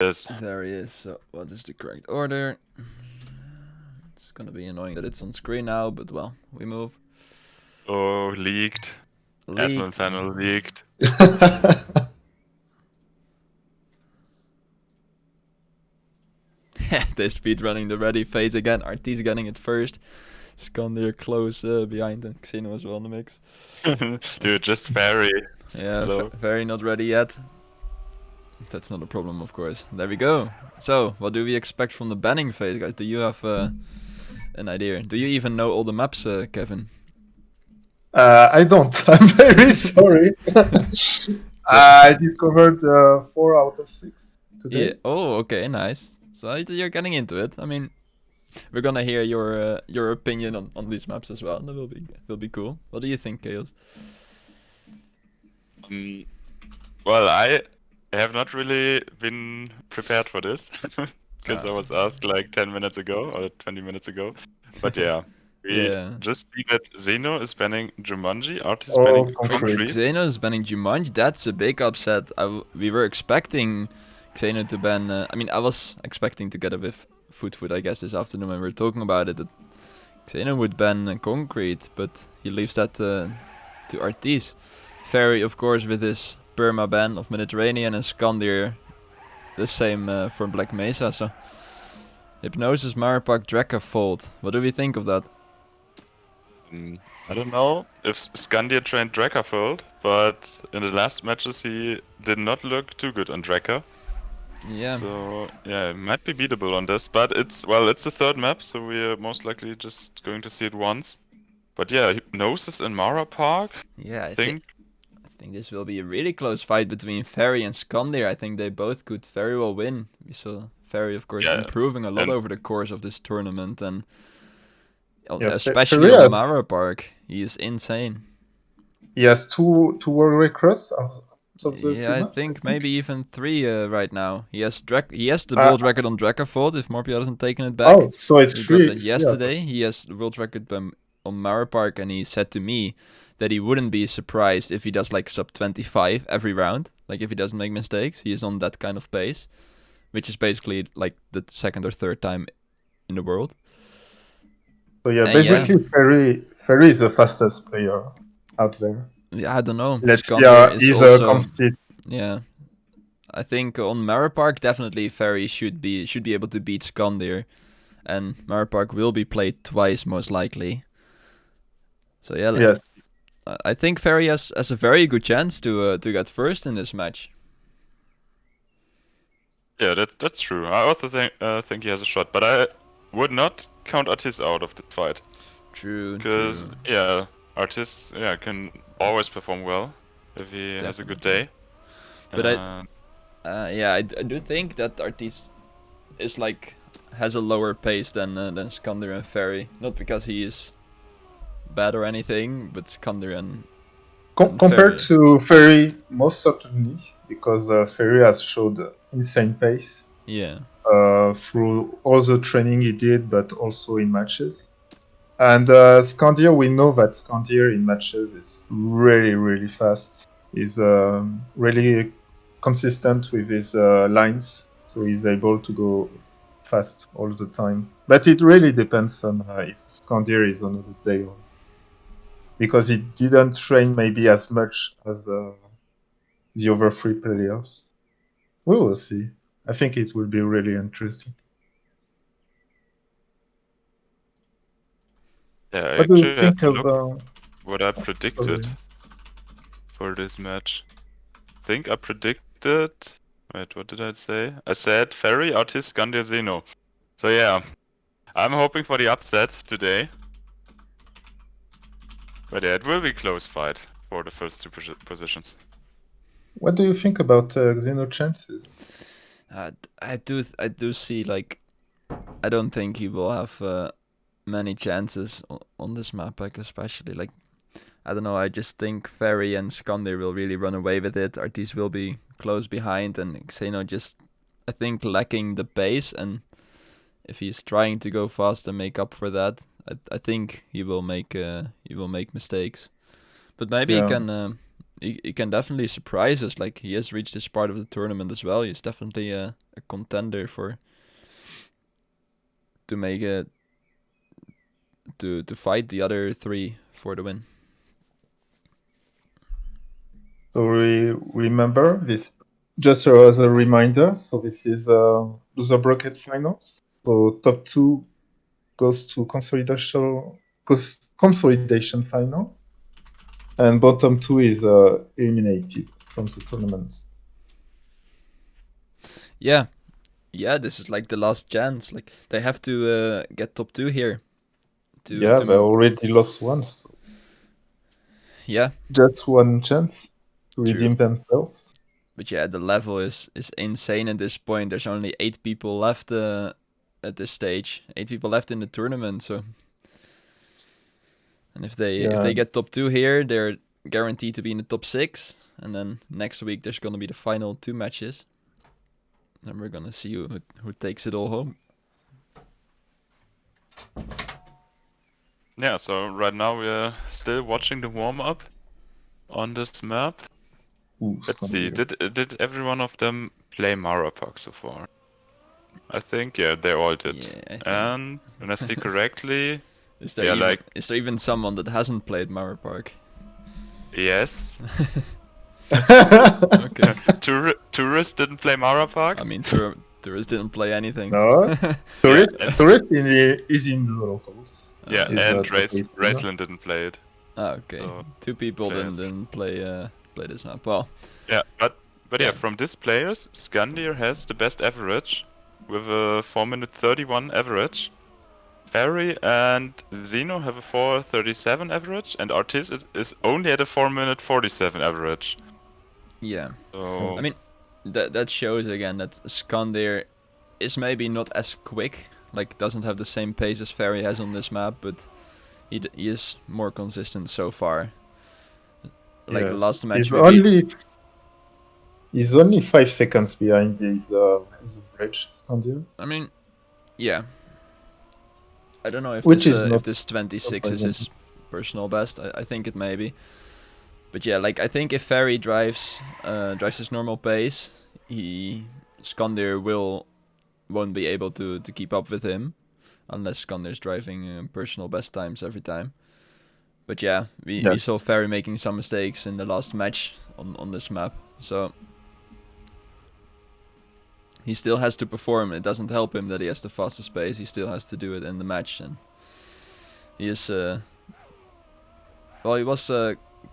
Yes. There he is. So what is the correct order? It's gonna be annoying that it's on screen now, but well, we move. Oh, leaked. Admin Leaked. panel leaked. They're speedrunning the ready phase again. Artisse getting it first. SkandeaR close behind, and Xeno as well in the mix. Dude, just Ferry. Yeah, Slow. very not ready yet. That's not a problem, of course. There we go. So, what do we expect from the banning phase, guys? Do you have an idea? Do you even know all the maps, Kevin? I don't. I'm very sorry. I discovered 4 out of 6 today. Yeah. Oh, okay, nice. So you're getting into it. I mean, we're gonna hear your opinion on these maps as well. That will be cool. What do you think, Chaos? Well, I have not really been prepared for this because I was asked like 10 minutes ago or 20 minutes ago. But yeah, we just see that Xeno is banning Jumanji, Artisse is banning Concrete. Xeno is banning Jumanji. That's a big upset. We were expecting Xeno to ban. I mean, I was expecting to get a with Foot, I guess, this afternoon when we were talking about it. That Xeno would ban Concrete, but he leaves that to Artisse. Ferry, of course, with his perma ban of Mediterranean, and SkandeaR the same for Black Mesa. So Hypnosis, Marapak, Drekka Fold. What do we think of that? I don't know if SkandeaR trained Drekka, but in the last matches he did not look too good on Drekka. Yeah. So yeah, it might be beatable on this, but it's the third map, so we're most likely just going to see it once. But yeah, Hypnosis and Marapak. Yeah, I think this will be a really close fight between Ferry and SkandeaR. I think they both could very well win. We saw Ferry, of course, improving a lot over the course of this tournament, and especially on Marapak, he is insane. He has two world records. I think maybe even 3 right now. He has the world record on Drekka if Morpio hasn't taken it back. Oh, so it's 3. Got that yesterday. He has the world record on Marapak, and he said to me that he wouldn't be surprised if he does like sub 25 every round. Like if he doesn't make mistakes, he is on that kind of pace, which is basically like the second or third time in the world. So yeah, basically Ferry is the fastest player out there. Yeah, I don't know. SkandeaR is also yeah. I think on Marapak definitely Ferry should be able to beat SkandeaR, and Marapak will be played twice most likely. So yeah, yes. I think Ferry has a very good chance to get first in this match. Yeah, that's true. I also think he has a shot, but I would not count Artisse out of the fight. True. Because yeah, Artisse can always perform well if he has a good day. But I do think that Artisse is has a lower pace than SkandeaR and Ferry. Not because he is bad or anything, but SkandeaR and compared to Ferry, most certainly, because Ferry has showed insane pace. Yeah. Through all the training he did, but also in matches. And SkandeaR, we know that SkandeaR in matches is really, really fast. He's really consistent with his lines, so he's able to go fast all the time. But it really depends on if SkandeaR is on a good day, because he didn't train maybe as much as the other 3 players. We will see. I think it will be really interesting. Yeah, I what do you actually have think to look what I predicted for this match. I think I predicted... Wait, what did I say? I said Ferry, Artisse, SkandeaR, Xeno. So yeah, I'm hoping for the upset today. But yeah, it will be a close fight for the first 2 positions. What do you think about Xeno chances? I do see, like, I don't think he will have many chances on this map, like, especially, like, I don't know, I just think Ferry and SkandeaR will really run away with it. Artisse will be close behind, and Xeno just, I think, lacking the pace, and if he's trying to go fast and make up for that, I think he will make mistakes. But maybe he can he can definitely surprise us. Like, he has reached this part of the tournament as well. He's definitely a contender to make it to fight the other 3 for the win. So we remember this just as a reminder. So this is loser bracket finals. So top 2 goes to consolidation final, and bottom 2 is eliminated from the tournament. Yeah, this is like the last chance. Like, they have to get top 2 here. They already lost once. So yeah, just one chance to redeem themselves. But yeah, the level is insane at this point. There's only 8 people left at this stage. 8 people left in the tournament. So, and if they get top 2 here, they're guaranteed to be in the top 6. And then next week there's gonna be the final 2 matches. And we're gonna see who takes it all home. Yeah, so right now we're still watching the warm-up on this map. Ooh, Let's see, did every one of them play Marapark so far? I think, yeah, they all did. Yeah, and when I see correctly, is there even someone that hasn't played Marapark? Yes. Okay. Tourist didn't play Marapark? I mean, Tourist didn't play anything. No, Tourist is in the locals. Yeah, and Raceland didn't play it. Okay. So 2 people didn't play this map. Well. Yeah, but yeah, from these players, SkandeaR has the best average with a 4-minute 31 average. Ferry and Xeno have a 4:37 average, and Artisse is only at a 4-minute 47 average. Yeah. So... I mean, that shows again that SkandeaR is maybe not as quick, like doesn't have the same pace as Ferry has on this map, but he is more consistent so far. Like last match, he's only 5 seconds behind his average, SkandeaR. I mean, yeah. I don't know if this 26 is his personal best. I think it may be. But yeah, like, I think if Ferry drives his normal pace, SkandeaR won't be able to keep up with him, unless SkandeaR's driving personal best times every time. But yeah, we saw Ferry making some mistakes in the last match on this map, so he still has to perform. It doesn't help him that he has the fastest pace. He still has to do it in the match, and he is well, he was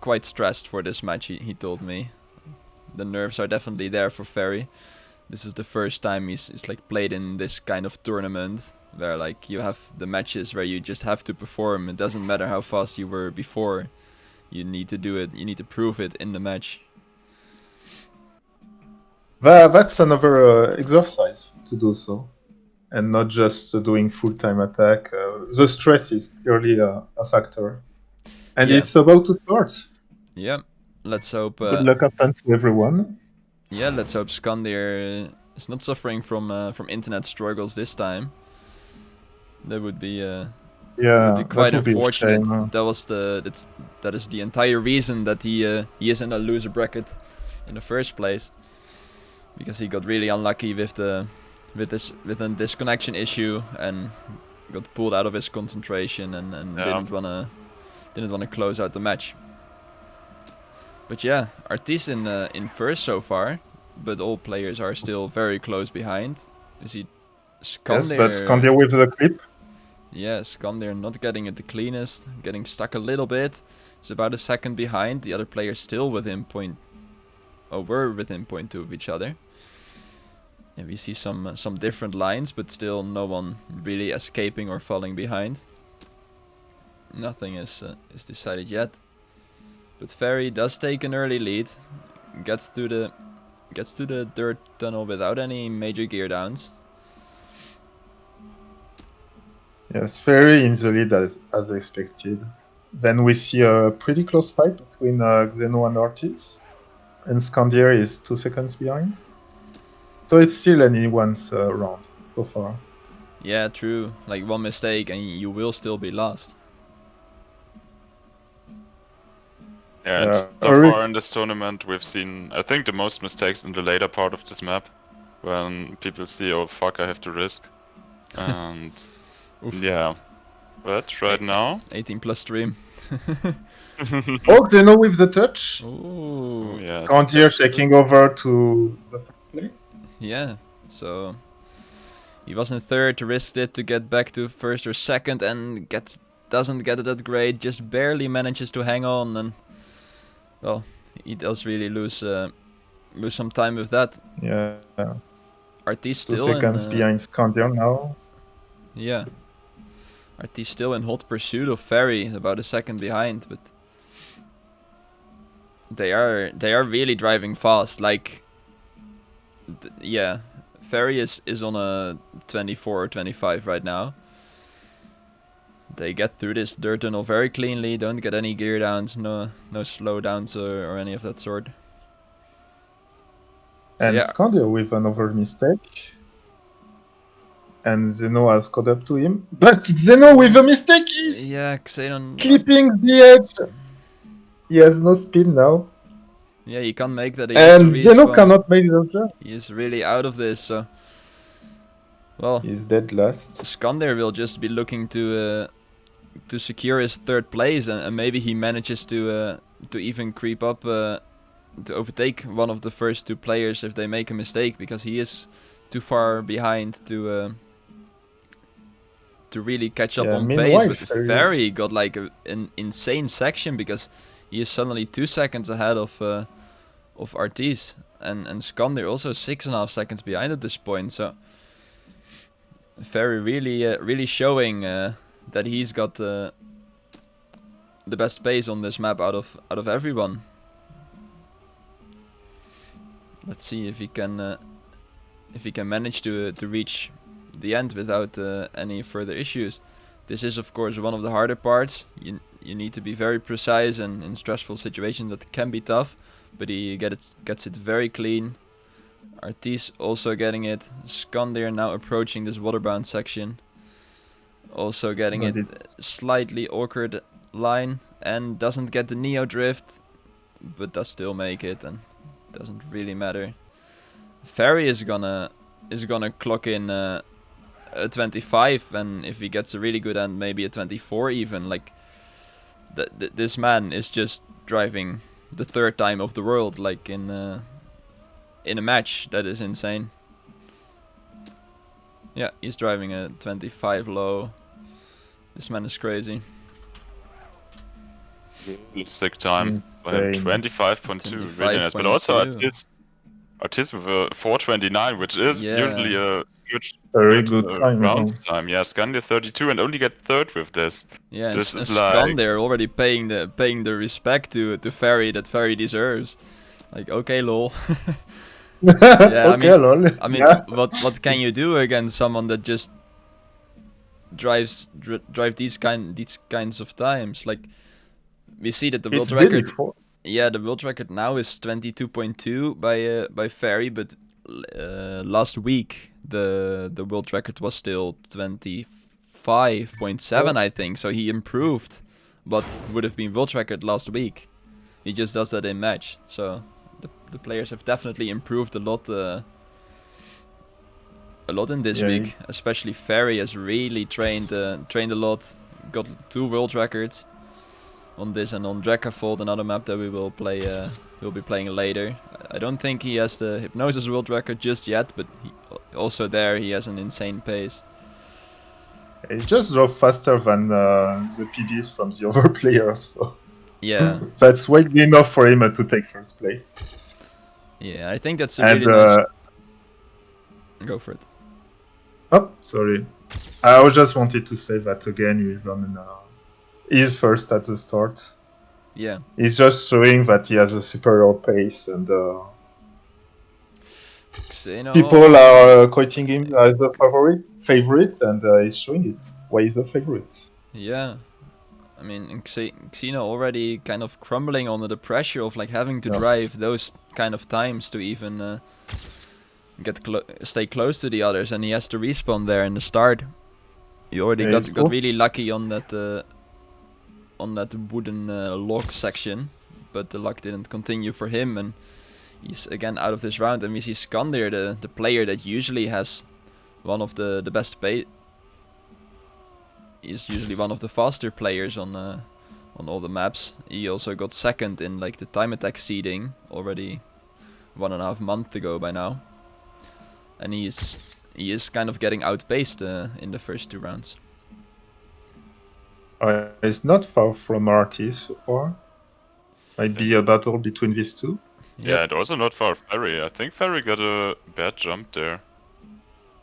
quite stressed for this match. He told me the nerves are definitely there for Ferry. This is the first time he's like played in this kind of tournament where like you have the matches where you just have to perform. It doesn't matter how fast you were before. You need to do it. You need to prove it in the match. That's another exercise to do so, and not just doing full-time attack. The stress is clearly a factor, and it's about to start. Yeah, let's hope. Good luck happen to everyone. Yeah, let's hope SkandeaR is not suffering from internet struggles this time. That would be quite unfortunate. That is the entire reason that he is in a loser bracket in the first place, because he got really unlucky with a disconnection issue and got pulled out of his concentration and didn't wanna close out the match. But yeah, Artisse in first so far, but all players are still very close behind. You see SkandeaR. Yes, but SkandeaR with the clip. Yeah, SkandeaR not getting it the cleanest, getting stuck a little bit. It's about a second behind. The other players still within were within 0.2 of each other. Yeah, we see some different lines, but still no one really escaping or falling behind. Nothing is decided yet. But Ferry does take an early lead, gets to the dirt tunnel without any major gear downs. Yes, Ferry in the lead as expected. Then we see a pretty close fight between Xeno and Artisse, and SkandeaR is 2 seconds behind. So it's still anyone's round so far. Yeah, true. Like one mistake and you will still be lost. Yeah, and so far in this tournament, we've seen, I think, the most mistakes in the later part of this map, when people see, oh fuck, I have to risk. And yeah, but right now... 18 plus stream. Oh, Xeno with the touch. Ooh. Yeah. SkandeaR taking over to the first place. Yeah, so he was in third, risked it to get back to first or second, and doesn't get it that great, just barely manages to hang on, and well, he does really lose some time with that. Yeah. Artisse still 2 seconds behind SkandeaR now. Yeah. Artisse still in hot pursuit of Ferry, about a second behind, but they are really driving fast. Like, yeah, Ferry is on a 24 or 25 right now. They get through this dirt tunnel very cleanly, don't get any gear downs, no slowdowns or any of that sort. So And yeah. SkandeaR with another mistake. And Xeno has caught up to him. But Xeno with a mistake is Xeno clipping the edge. He has no speed now. Yeah, he can't make that. And Xeno cannot make the jump. He is really out of this, so... Well, he's dead last. SkandeaR will just be looking to secure his third place, and maybe he manages to even creep up to overtake one of the first 2 players if they make a mistake, because he is too far behind to really catch up on pace. But Ferry got like an insane section, because he is suddenly 2 seconds ahead of Artisse, and SkandeaR also 6.5 seconds behind at this point. So Ferry really showing that he's got the best pace on this map out of everyone. Let's see if he can manage to reach the end without any further issues. This is of course one of the harder parts. You need to be very precise, and in stressful situations that can be tough, but he gets it very clean. Artisse also getting it. SkandeaR now approaching this waterbound section, also getting it slightly awkward line, and doesn't get the Neo drift, but does still make it, and doesn't really matter. Ferry is gonna clock in a 25, and if he gets a really good end, maybe a 24 even. Like, this man is just driving the 3rd time of the world, like in a match. That is insane. Yeah, he's driving a 25 low. This man is crazy. Sick time. 25.2, really nice. But also Artisse with a 429, which is usually a good time. Rounds time. Yeah, SkandeaR 32 and only get 3rd with this. Yeah, this and is SkandeaR already paying the respect to Ferry that Ferry deserves. Like, okay, lol. Yeah, okay, lol. I mean, what can you do against someone that just drive these kinds of times? Like, we see that the world record. Yeah, the world record now is 22.2 by Ferry, but last week the world record was still 25.7, I think. So he improved what would have been world record last week. He just does that in match. So the players have definitely improved a lot in this week. Especially Ferry has really trained a lot. Got 2 world records on this and on Drakaford, another map that we will play. We'll be playing later. I don't think he has the Hypnosis world record just yet, but also there he has an insane pace. He just drove faster than the PBs from the other players. So yeah, that's widely enough for him to take first place. Yeah, I think that's a really nice. Go for it. Oh, sorry. I just wanted to say that again. He's first at the start. Yeah. He's just showing that he has a superior pace, and Xeno. People are quoting him as a favorite, and he's showing it. Why he's a favorite? Yeah. I mean, Xeno already kind of crumbling under the pressure of like having to drive those kind of times to even stay close to the others, and he has to respawn there in the start. He already got really lucky on that wooden log section, but the luck didn't continue for him, and he's again out of this round. And we see SkandeaR, the player that usually has one of the best pay. He's usually one of the faster players on all the maps. He also got second in like the time attack seeding already 1.5 months ago by now, and he is kind of getting outpaced in the first 2 rounds. It's not far from Artisse so far. Might be a battle between these two. Yeah, and also not far Ferry. I think Ferry got a bad jump there.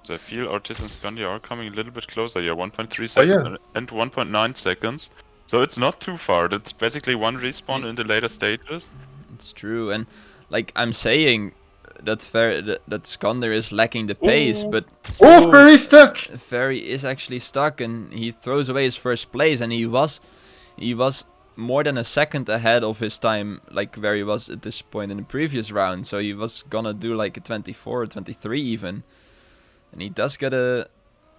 So I feel Artisse and SkandeaR are coming a little bit closer. Yeah, 1.3 seconds and 1.9 seconds. So it's not too far. That's basically one respawn in the later stages. It's true, and like I'm saying, that SkandeaR is lacking the pace, but Ferry stuck. Ferry is actually stuck, and he throws away his first place, and he was more than a second ahead of his time, like where he was at this point in the previous round. So he was gonna do like a 24 or 23 even, and he does get a.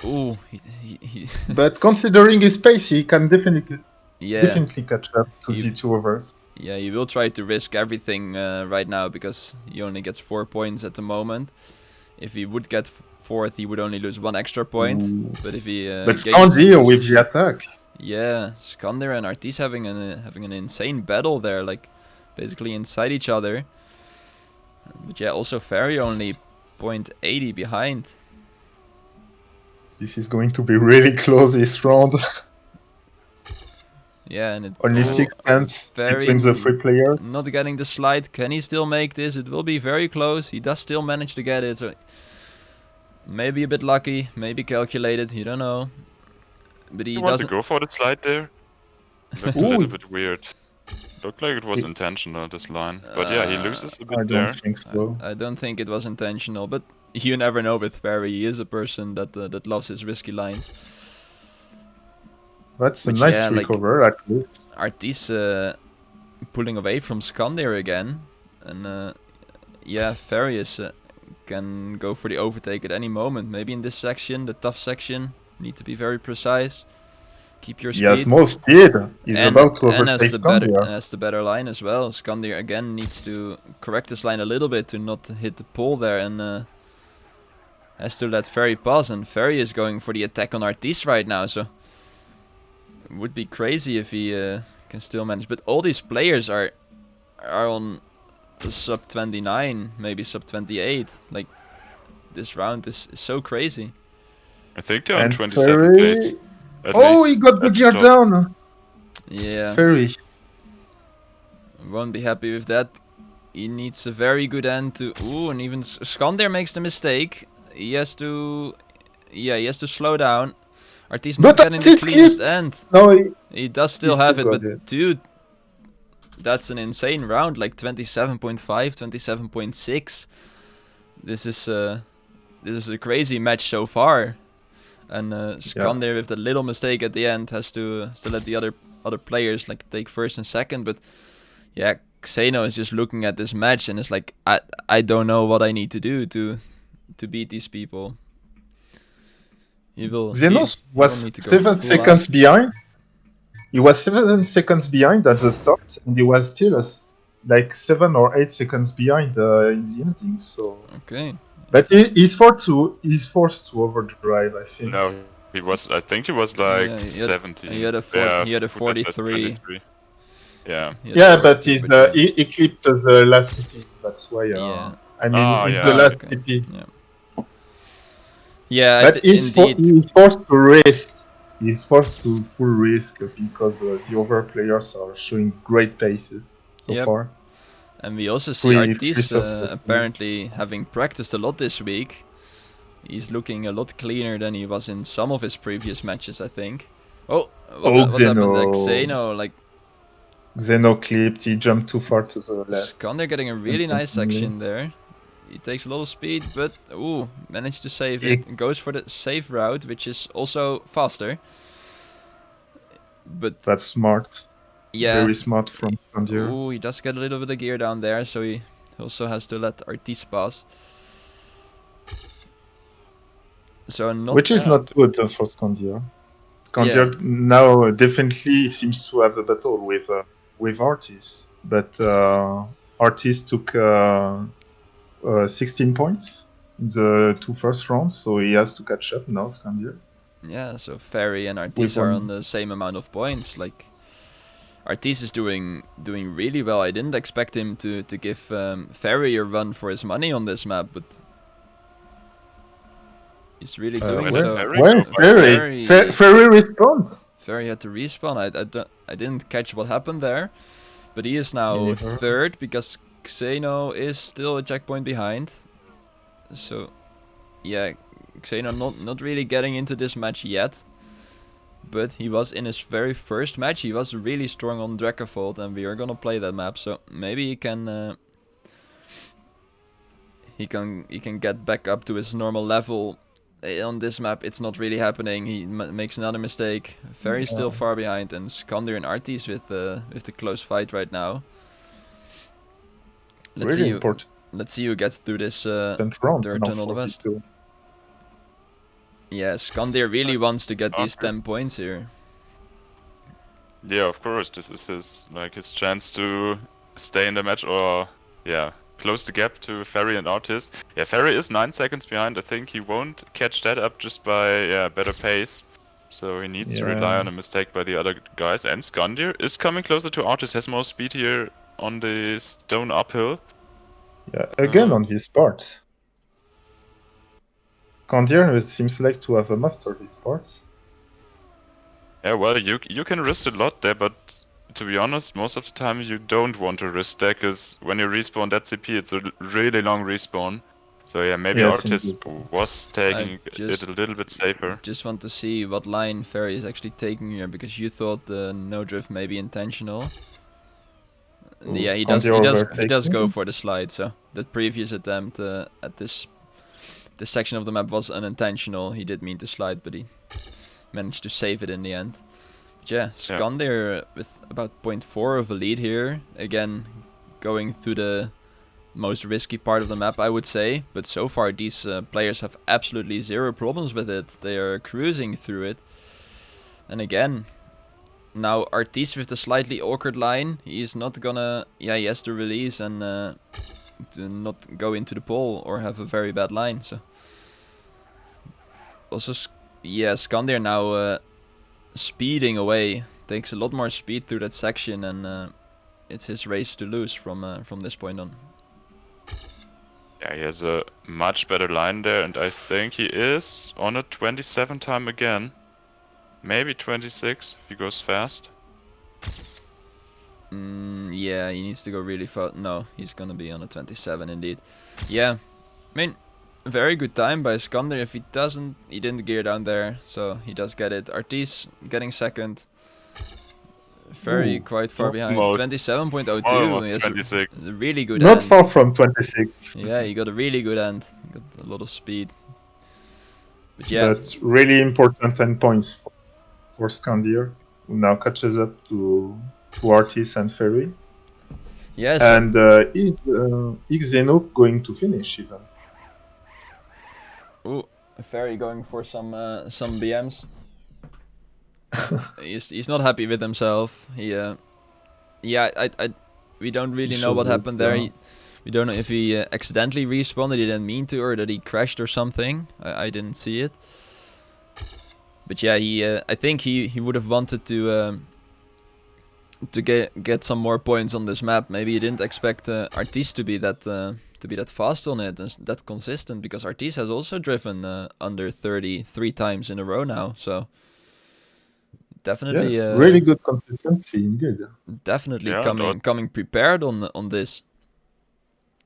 Ooh, But considering his pace, he can definitely catch up to the 2 others. Yeah, he will try to risk everything right now because he only gets 4 points at the moment. If he would get 4th, he would only lose 1 extra point. But if he but SkandeaR with the attack. Yeah, SkandeaR and Artisse having an insane battle there, like basically inside each other. But yeah, also Ferry only 0.80 behind. This is going to be really close this round. Yeah, and only 6 points between the 3 players. Not getting the slide. Can he still make this? It will be very close. He does still manage to get it. So maybe a bit lucky, maybe calculated. You don't know. But he doesn't go for the slide there. Looked a little bit weird. Looked like it was intentional, this line. But yeah, he loses a bit there. I don't think so. I don't think it was intentional, but you never know with Ferry. He is a person that loves his risky lines. That's a nice recover, at least. Artisse pulling away from SkandeaR again. And yeah, Ferry can go for the overtake at any moment. Maybe in this section, the tough section. Need to be very precise. Keep your speed. He has more speed. He's about to overtake SkandeaR. Has the better line as well. SkandeaR again needs to correct his line a little bit to not hit the pole there, and has to let Ferry pass. And Ferry is going for the attack on Artisse right now, so it would be crazy if he can still manage. But all these players are on sub 29, maybe sub 28. Like, this round is so crazy. I think they're on 27 place. Oh, he got the gear down. Yeah. Ferry. Won't be happy with that. He needs a very good end to. Ooh, and even SkandeaR makes the mistake. He has to. Yeah, he has to slow down. Artisse not getting the cleanest end. No, he does still have it, but dude, that's an insane round. Like 27.5, 27.6. This is a crazy match so far. And SkandeaR with that little mistake at the end has to let the other players like take first and second. But yeah, Xeno is just looking at this match and is like, I don't know what I need to do to beat these people. Xeno was 7 seconds behind. He was 7 seconds behind at the start, and he was still like 7 or 8 seconds behind in the ending. So okay. But he's forced to overdrive, I think. No, he was. I think he was like 70. He had a 43. Yeah. Yeah, but he clipped the last CP. That's why. I mean, the last CP. Yeah. Yeah, but he's forced to risk. He's forced to full risk because the other players are showing great paces so far. And we also see Artisse apparently having practiced a lot this week. He's looking a lot cleaner than he was in some of his previous matches, I think. Oh, what happened there? Xeno, like... Xeno clipped, he jumped too far to the left. SkandeaR getting a really nice section there. He takes a lot of speed, but managed to save it. Goes for the safe route, which is also faster. But that's smart. Yeah. Very smart from SkandeaR. Ooh, he does get a little bit of gear down there, so he also has to let Artisse pass. So which is not good for SkandeaR. SkandeaR now definitely seems to have a battle with Artisse. but Artisse took 16 points in the 2 first rounds, so he has to catch up now, SkandeaR. Yeah, so Ferry and Artisse are on the same amount of points. Like, Artisse is doing really well. I didn't expect him to give Ferry a run for his money on this map, but he's really doing so. Ferry respawned. Ferry had to respawn. I didn't catch what happened there, but he is now third because Xeno is still a checkpoint behind. So, yeah, Xeno not really getting into this match yet. But he was in his very first match. He was really strong on Drakkenfold, and we are gonna play that map. So maybe he can get back up to his normal level. On this map, it's not really happening. He makes another mistake. Ferry's still far behind, and SkandeaR and Artisse with the close fight right now. Let's see who gets through this third tunnel the best. Yeah, SkandeaR really wants to get these 10 points here. Yeah, of course. This is his chance to stay in the match, or close the gap to Ferry and Artisse. Yeah, Ferry is 9 seconds behind. I think he won't catch that up just by better pace. So he needs to rely on a mistake by the other guys. And SkandeaR is coming closer to Artisse, has more speed here on the stone uphill. Yeah, again on his part. SkandeaR seems like to have mastered his part. Yeah, well, you can risk a lot there, but to be honest, most of the time you don't want to risk that, because when you respawn that CP, it's a really long respawn. So yeah, maybe Artisse was taking it a little bit safer. Just want to see what line Ferry is actually taking here, because you thought the no drift may be intentional. Yeah, he does go for the slide. So that previous attempt at this section of the map was unintentional. He did mean to slide, but he managed to save it in the end. But yeah, SkandeaR with about 0.4 of a lead here. Again, going through the most risky part of the map, I would say. But so far, these players have absolutely zero problems with it. They are cruising through it. And again, now Artisse with the slightly awkward line. He's not gonna... Yeah, he has to release and to not go into the pole or have a very bad line. So also, yeah, SkandeaR now speeding away. Takes a lot more speed through that section, and it's his race to lose from this point on. Yeah, he has a much better line there, and I think he is on a 27 time again. Maybe 26 if he goes fast. Yeah, he needs to go really fast. No, he's gonna be on a 27 indeed. Yeah, I mean, very good time by SkandeaR. If he doesn't, he didn't gear down there, so he does get it. Artisse getting second. Very quite far behind. 27.02. He has 26. A really good Not end. far from 26. Yeah, he got a really good end. He got a lot of speed. But yeah. That's really important 10 points for SkandeaR, who now catches up to Artisse and Ferry. Yes. And is Xeno going to finish even? Ooh, Ferry going for some BMs. He's not happy with himself. He we don't really know what happened there. We don't know if he accidentally respawned, he didn't mean to, or that he crashed or something. I didn't see it. But yeah, I think he would have wanted to get some more points on this map. Maybe he didn't expect Artisse to be that fast on it and that consistent, because Artisse has also driven under 30 3 times in a row now. So definitely really good consistency indeed. Definitely coming prepared on this.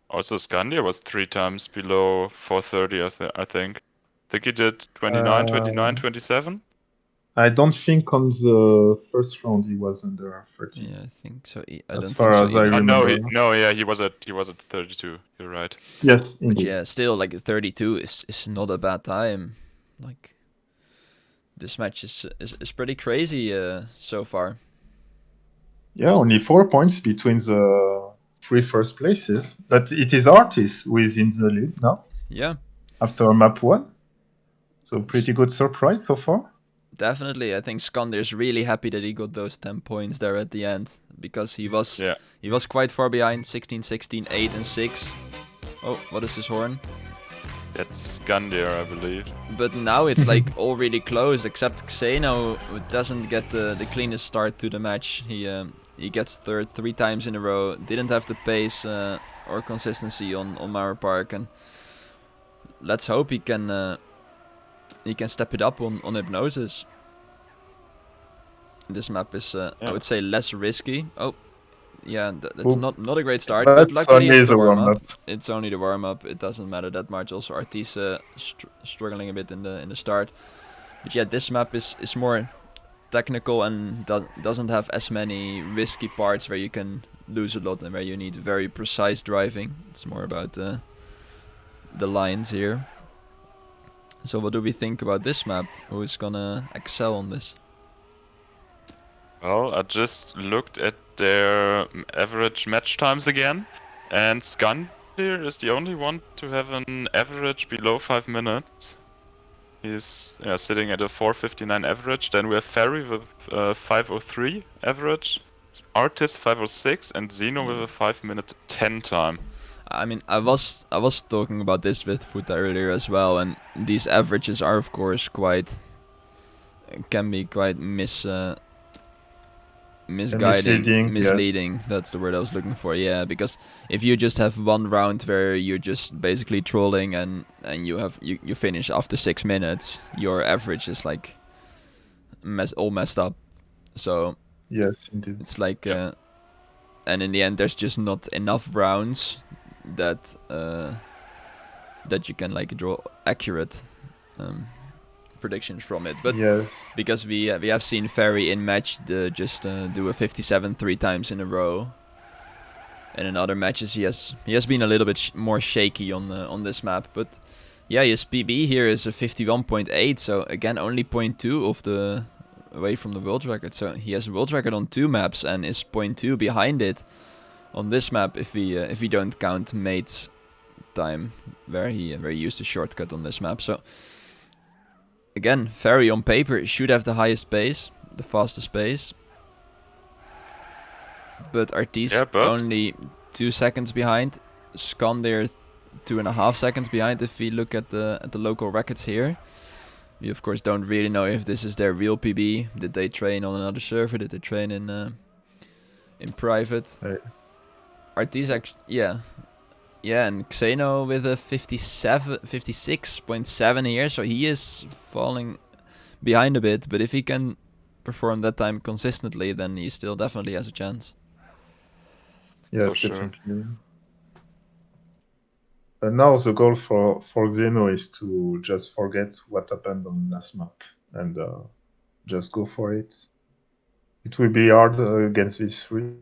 Also, SkandeaR was 3 times below 430, I think. I think he did 29, 29, 27. I don't think on the first round he was under 30. Yeah, I think so. I as don't far think as so I remember. He was at 32. You're right. Yes, indeed. But yeah, still, like 32 is not a bad time. Like, this match is pretty crazy so far. Yeah, only 4 points between the 3 first places, but it is Artisse who is in the lead now. Yeah. After map 1. So pretty good surprise so far. Definitely, I think SkandeaR is really happy that he got those 10 points there at the end, because he was quite far behind, 16, 16, 8 and 6. Oh, what is this horn? That's SkandeaR, I believe. But now it's like all really close, except Xeno, who doesn't get the cleanest start to the match. He gets third 3 times in a row, didn't have the pace or consistency on Mauer Park, and let's hope he can step it up on Hypnosis. This map is, I would say, less risky. Oh, yeah, that's not a great start, but luckily it's the warm-up. It's only the warm-up. It doesn't matter that much. Also, Artisse struggling a bit in the start. But yeah, this map is more technical and doesn't have as many risky parts where you can lose a lot and where you need very precise driving. It's more about the lines here. So what do we think about this map? Who is gonna excel on this? Well, I just looked at their average match times again, and SkandeaR is the only one to have an average below 5 minutes. He's sitting at a 4:59 average. Then we have Ferry with 5:03 average, Artisse 5:06, and Xeno with a 5:10 time. I mean, I was talking about this with Futa earlier as well, and these averages are of course can be quite misleading. Yes. That's the word I was looking for. Yeah, because if you just have one round where you're just basically trolling and you finish after 6 minutes, your average is like all messed up. So yes, indeed. it's like and in the end there's just not enough rounds that you can like draw accurate predictions from it. But because we have seen Ferry in match do a 57 3 times in a row, and in other matches he has been a little bit more shaky on this map. But yeah, his PB here is a 51.8, so again only 0.2 away from the world record. So he has a world record on 2 maps and is 0.2 behind it on this map if we don't count mate's time where he used a shortcut on this map. So again, Ferry on paper should have the highest pace, the fastest pace, but Artisse only 2 seconds behind. SkandeaR 2.5 seconds behind if we look at the local records here. We of course don't really know if this is their real PB. Did they train on another server? Did they train in private? Artisse actually, yeah, and Xeno with a 56.7 here, so he is falling behind a bit. But if he can perform that time consistently, then he still definitely has a chance. Yes, definitely. And now the goal for Xeno is to just forget what happened on last map and just go for it. It will be hard against these 3.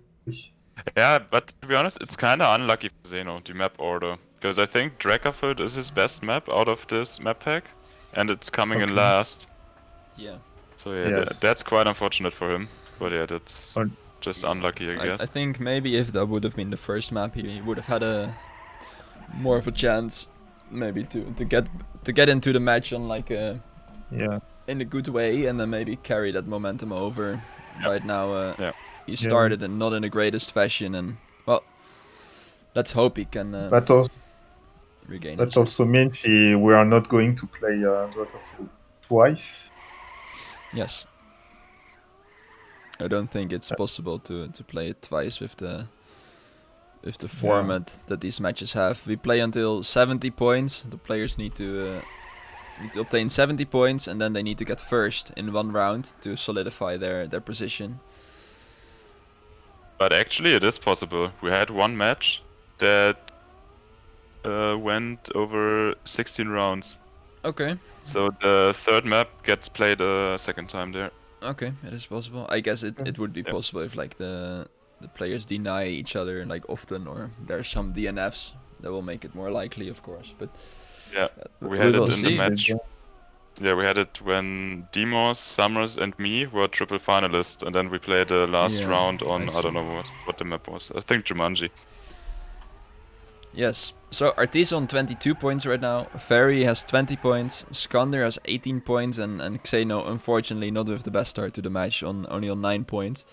Yeah, but to be honest, it's kind of unlucky for Xeno, the map order. Because I think Drakaford is his best map out of this map pack, and it's coming in last. Yeah. So yeah, that's quite unfortunate for him. But yeah, that's just unlucky, I guess. I think maybe if that would have been the first map, he would have had more of a chance, maybe to get into the match on like in a good way, and then maybe carry that momentum over. Right now, he started and not in the greatest fashion, and well, let's hope he can regain. That also means we are not going to play Drakaford twice. Yes. I don't think it's possible to play it twice with the format that these matches have. We play until 70 points. The players need to obtain 70 points, and then they need to get first in one round to solidify their position. But actually it is possible. We had one match that went over 16 rounds. Okay. So the third map gets played a second time there. Okay, it is possible. I guess it would be possible if like the players deny each other like often, or there's some DNFs that will make it more likely, of course. But yeah, we had it in the match. Yeah, we had it when Demos, Summers, and me were triple finalists, and then we played the last round on I don't know what the map was. I think Jumanji. Yes. So Artisse on 22 points right now. Ferry has 20 points. SkandeaR has 18 points, and Xeno, unfortunately, not with the best start to the match, only on 9 points.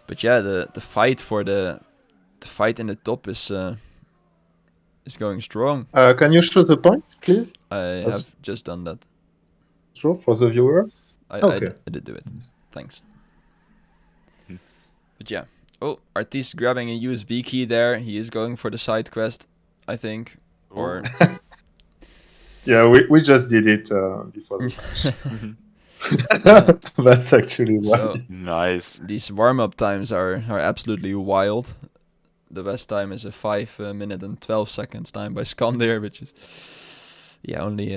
But yeah, the fight for the fight in the top is going strong. Can you show the points, please? I have just done that. Show for the viewers. I did do it. Thanks. But yeah. Oh, Artisse grabbing a USB key there. He is going for the side quest, I think. Or yeah, we just did it before the match. That's actually why. So, nice. These warm-up times are absolutely wild. The best time is a 5 minute and 12 seconds time by SkandeaR, which is only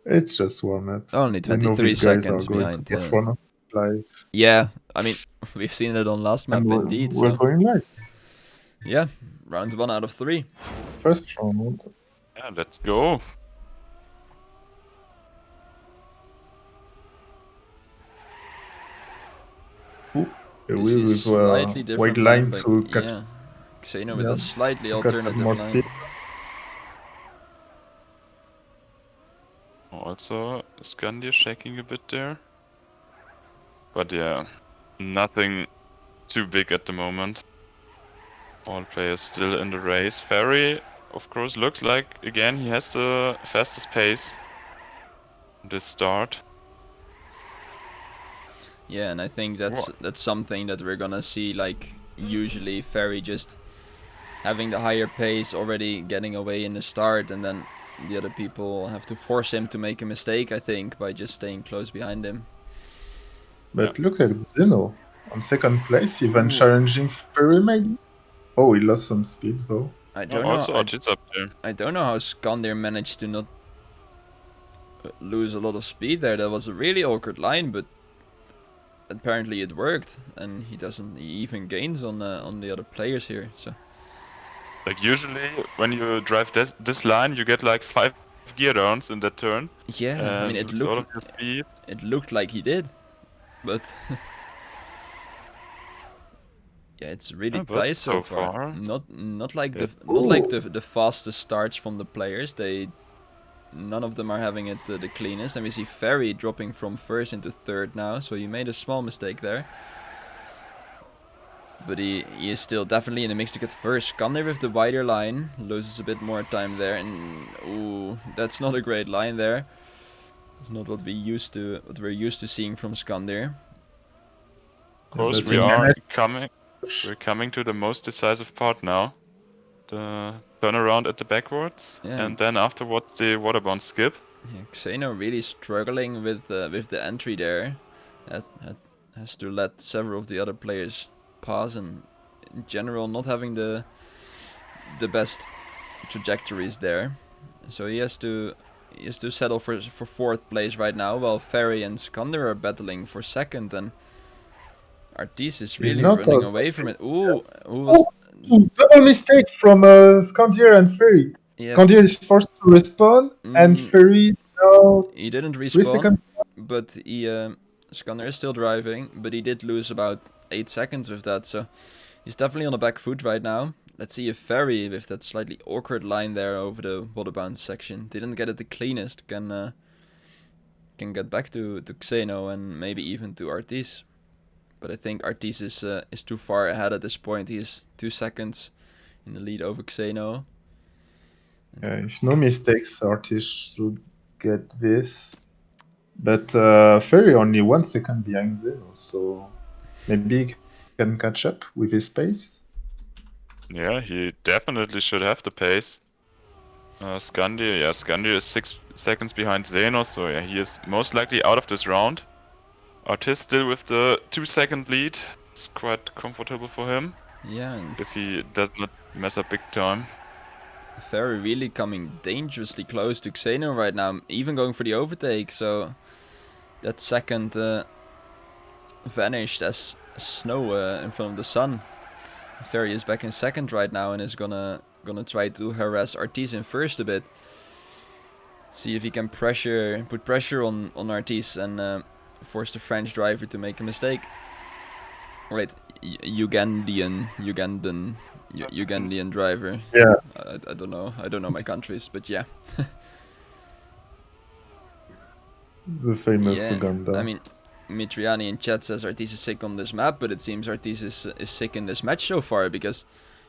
it's just warm-up. Only 23 seconds behind. Yeah, I mean, we've seen it on last map indeed. We're going live. Yeah, round 1 out of 3. First round. Yeah, let's go. This is slightly different white line to catch. Yeah, Xeno with a slightly alternative line. Speed. Also, SkandeaR shaking a bit there. But yeah, nothing too big at the moment. All players still in the race. Ferry, of course, looks like, again, he has the fastest pace this start. Yeah, and I think that's something that we're gonna see, like, usually Ferry just having the higher pace, already getting away in the start, and then the other people have to force him to make a mistake, I think, by just staying close behind him. But look at Xeno on second place, even challenging Ferry maybe. Oh, he lost some speed though. I don't know. Also, Artisse up there. I don't know how SkandeaR managed to not lose a lot of speed there. That was a really awkward line, but apparently it worked, and he even gains on the other players here. So, like, usually when you drive this line, you get like 5 gear downs in that turn. Yeah, I mean, it looked like he did, but yeah, it's really tight so far. Not like the fastest starts from the players. None of them are having it the cleanest, and we see Ferry dropping from first into third now, so he made a small mistake there. But he is still definitely in the mix to get first. SkandeaR with the wider line, loses a bit more time there, and ooh, that's not a great line there. It's not what we're used to seeing from SkandeaR. Of course, we're coming to the most decisive part now. The turnaround at the backwards, and then afterwards the waterbound skip. Yeah, Xeno really struggling with the entry there. Has to let several of the other players pass, and in general not having the best trajectories there. So he has to settle for fourth place right now, while Ferry and SkandeaR are battling for second, and Artisse is really running away from it. Ooh, double mistake from SkandeaR and Ferry. Yeah. SkandeaR is forced to respawn, and Ferry now. He didn't respawn, but SkandeaR is still driving, but he did lose about 8 seconds with that, so he's definitely on the back foot right now. Let's see if Ferry, with that slightly awkward line there over the waterbound section, didn't get it the cleanest, can get back to Xeno and maybe even to Artisse. But I think Artisse is too far ahead at this point. He's 2 seconds in the lead over Xeno. If no mistakes, Artisse should get this. But Ferry only 1 second behind Xeno, so maybe he can catch up with his pace. Yeah, he definitely should have the pace. SkandeaR is 6 seconds behind Xeno, so yeah, he is most likely out of this round. Artisse still with the 2-second lead. It's quite comfortable for him. Yeah. If he does not mess up big time. Ferry really coming dangerously close to Xeno right now, even going for the overtake. So that second vanished as snow in front of the sun. Ferry is back in second right now and is gonna try to harass Artisse in first a bit. See if he can put pressure on Artisse and force the French driver to make a mistake. Wait, Ugandan Ugandan driver. Yeah. I don't know. I don't know my countries, but yeah. The famous Yeah, Uganda. I mean, Mitriani in chat says Artisse is sick on this map, but it seems Artisse is sick in this match so far, because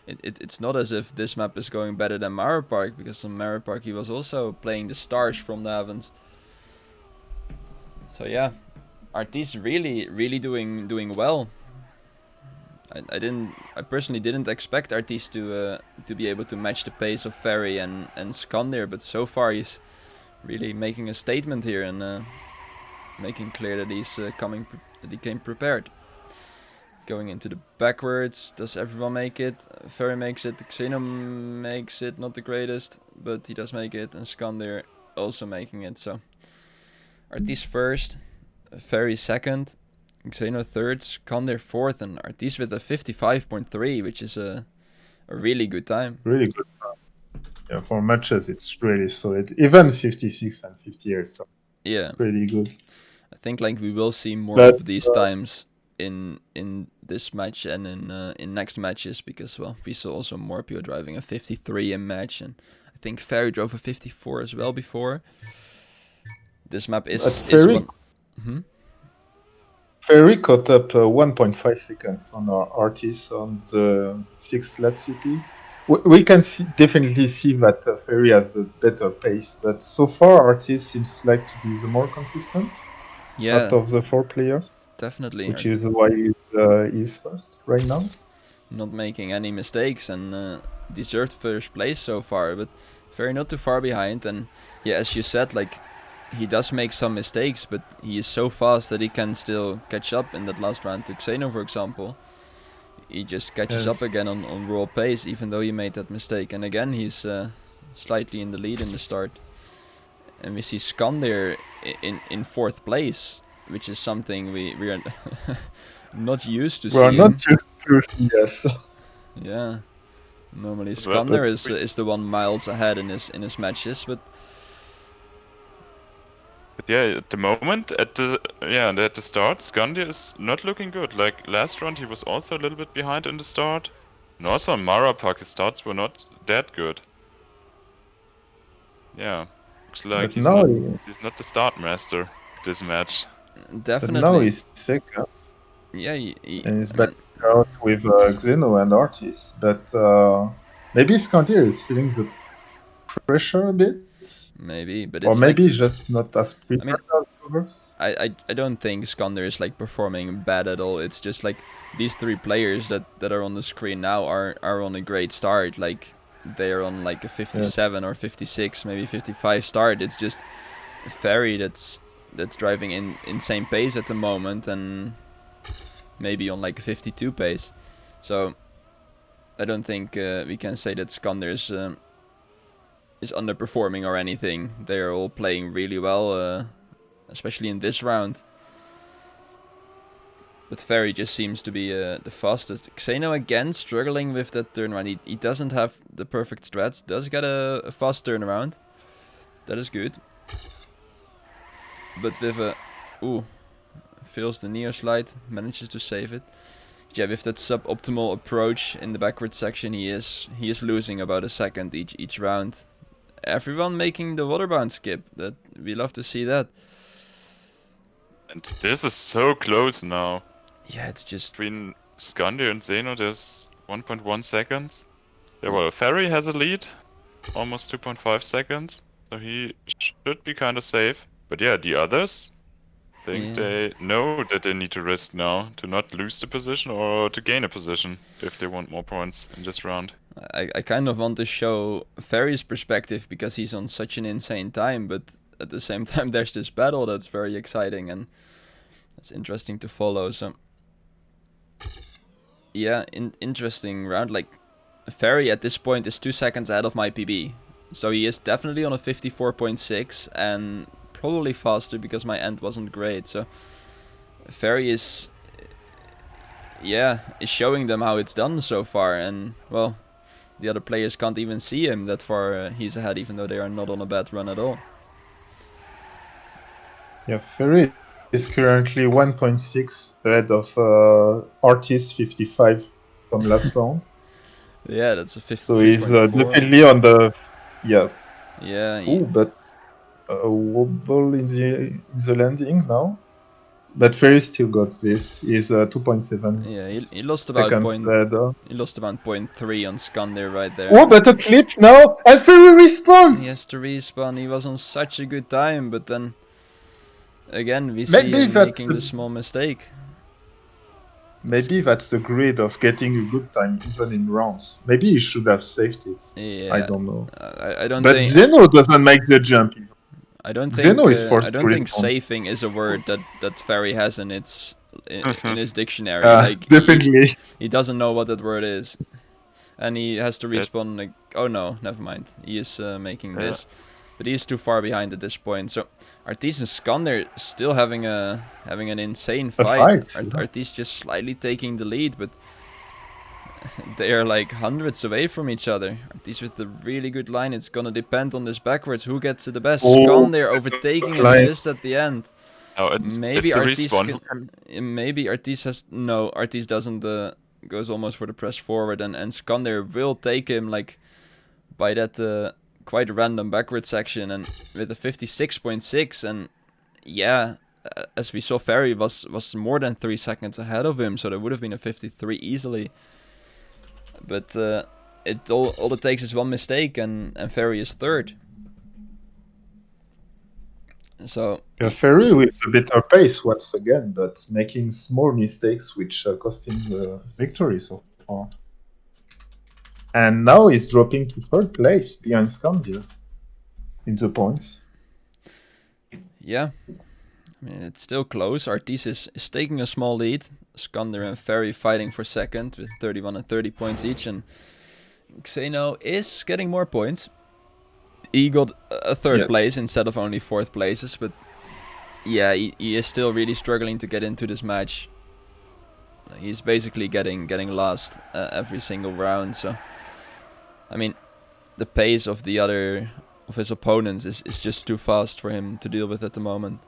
it's not as if this map is going better than Mara Park, because on Mara Park he was also playing the stars from the heavens. So yeah, Artisse really doing well. I personally didn't expect Artisse to be able to match the pace of Ferry and SkandeaR, but so far he's really making a statement here and making clear that he's that he came prepared. Going into the backwards, does everyone make it? Ferry makes it, Xeno makes it, not the greatest, but he does make it, and SkandeaR also making it. So Artisse first, Ferry second, Xeno third, SkandeaR fourth, and Artisse with a 55.3, which is a really good time. Really good time. Yeah, for matches it's really solid. Even 56 and 58, so yeah, pretty good. I think like we will see more of these times in this match and in next matches, because well, we saw also Morpio driving a 53 in match, and I think Ferry drove a 54 as well before. This map is one. Ferry caught up 1.5 seconds on our Artisse on the 6 last CPs. We can definitely see that Ferry has a better pace, but so far Artisse seems like to be the more consistent out of the 4 players. Definitely. Which is why he's first right now. Not making any mistakes and deserved first place so far, but Ferry not too far behind. And yeah, as you said, like he does make some mistakes, but he is so fast that he can still catch up in that last round to Xeno, for example. He just catches up again on raw pace, even though he made that mistake. And again, he's slightly in the lead in the start. And we see SkandeaR in 4th place, which is something we are not used to seeing. We're not used to, yes. Yeah. Normally SkandeaR is the one miles ahead in his matches, but yeah, at the moment, at the start, SkandeaR is not looking good. Like last round, he was also a little bit behind in the start, and also on Mara Park, his starts were not that good. Yeah, looks like he's not the start master this match. Definitely. But now he's second. Yeah, and he's back out with Xeno and Artisse. But maybe SkandeaR is feeling the pressure a bit. Maybe, but or it's maybe like, just not as prepared as others. I don't think SkandeaR is like performing bad at all. It's just like these 3 players that are on the screen now are on a great start. Like they're on like a 57 or 56, maybe 55 start. It's just Ferry that's driving in insane pace at the moment, and maybe on like a 52 pace. So I don't think we can say that SkandeaR is underperforming or anything. They are all playing really well, especially in this round. But Ferry just seems to be the fastest. Xeno again struggling with that turnaround. He doesn't have the perfect strats. Does get a fast turnaround. That is good. But with a... Ooh. Fails the Neo slide. Manages to save it. Yeah, with that suboptimal approach in the backward section, he is losing about a second each round. Everyone making the waterbound skip. That we love to see that. And this is so close now. Yeah, it's just between SkandeaR and Xeno. There's 1.1 seconds. Yeah, well, Ferry has a lead, almost 2.5 seconds, so he should be kind of safe. But yeah, the others, I think they know that they need to risk now to not lose the position or to gain a position if they want more points in this round. I kind of want to show Ferry's perspective because he's on such an insane time, but at the same time there's this battle that's very exciting and it's interesting to follow. So yeah, interesting round. Like Ferry at this point is 2 seconds ahead of my PB, so he is definitely on a 54.6 and probably faster because my end wasn't great. So Ferry is showing them how it's done so far, and well, the other players can't even see him that far. He's ahead, even though they are not on a bad run at all. Yeah, Ferry is currently 1.6 ahead of Artisse 55 from last round. Yeah, that's a 53.4. So he's definitely on the Yeah. Ooh, but a wobble in the landing now. But Ferry still got this. He's 2.7. Yeah, he lost about he lost about 0.3 on SkandeaR right there. Oh, but a clip now, and Ferry respawns. He has to respawn. He was on such a good time, but then again we see him making the small mistake. Maybe that's the grade of getting a good time even in rounds. Maybe he should have saved it. Yeah, I don't know. I don't but think. Xeno doesn't make the jump. I don't think. Xeno is forced I don't think saving is a word that Ferry has in his dictionary. Like definitely, he doesn't know what that word is, and he has to respawn. Like, oh no, never mind. He is making this, but he is too far behind at this point. So Artisse and SkandeaR still having an insane fight. Artisse just slightly taking the lead, but they are like hundreds away from each other. Artisse with a really good line. It's gonna depend on this backwards. Who gets to the best? SkandeaR overtaking him just at the end. Oh, maybe Artisse maybe Artisse has... No, Artisse doesn't. Goes almost for the press forward. And SkandeaR will take him like by that quite random backward section. And with a 56.6. And yeah, as we saw, Ferry was more than 3 seconds ahead of him. So there would have been a 53 easily. But all it takes is one mistake, and Ferry is third. So Ferry with a better pace once again, but making small mistakes which cost him the victory so far. And now he's dropping to third place behind SkandeaR in the points. Yeah, I mean it's still close. Artisse is taking a small lead. SkandeaR and Ferry fighting for second with 31 and 30 points each, and Xeno is getting more points. He got a third place instead of only fourth places, but yeah, he is still really struggling to get into this match. He's basically getting last every single round. So I mean, the pace of his opponents is just too fast for him to deal with at the moment.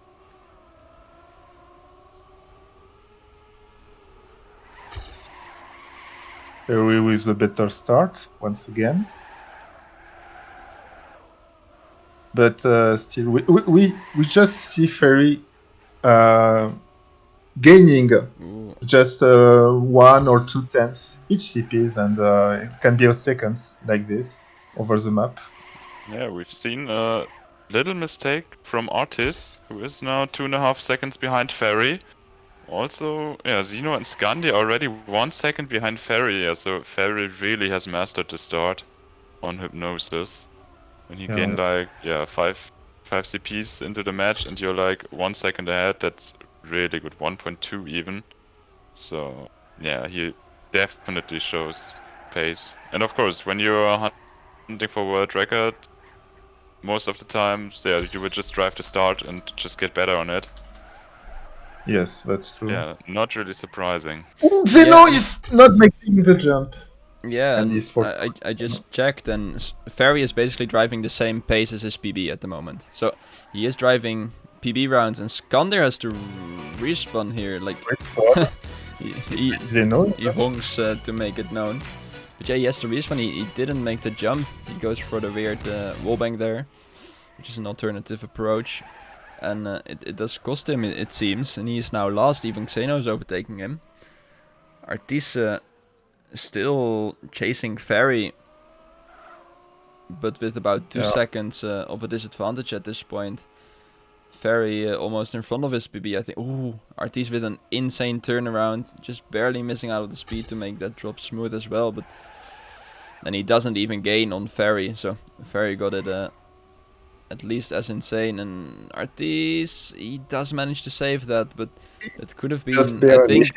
Ferry with a better start once again. But still, we just see Ferry gaining just 1 or 2 tenths each CPs, and it can be a seconds like this over the map. Yeah, we've seen a little mistake from Artisse, who is now 2.5 seconds behind Ferry. Also, yeah, Xeno and SkandeaR already 1 second behind Ferry, yeah, so Ferry really has mastered the start on Hypnosis. When he gained like, 5 CPs into the match and you're like 1 second ahead, that's really good, 1.2 even. So, yeah, he definitely shows pace. And of course, when you're hunting for world record, most of the times, yeah, you would just drive the start and just get better on it. Yes, that's true. Yeah, not really surprising. Xeno is not making the jump. Yeah, and I just checked, and Ferry is basically driving the same pace as his PB at the moment. So he is driving PB rounds, and SkandeaR has to respawn here. Like he honks to make it known. But yeah, he has to respawn. He didn't make the jump. He goes for the weird wallbang there, which is an alternative approach. And it does cost him, it seems. And he is now last. Even Xeno is overtaking him. Artisse still chasing Ferry, but with about 2 seconds of a disadvantage at this point. Ferry almost in front of his PB, I think. Ooh, Artisse with an insane turnaround. Just barely missing out of the speed to make that drop smooth as well. But then he doesn't even gain on Ferry. So Ferry got it at least as insane. And Artisse, he does manage to save that. But it could have been,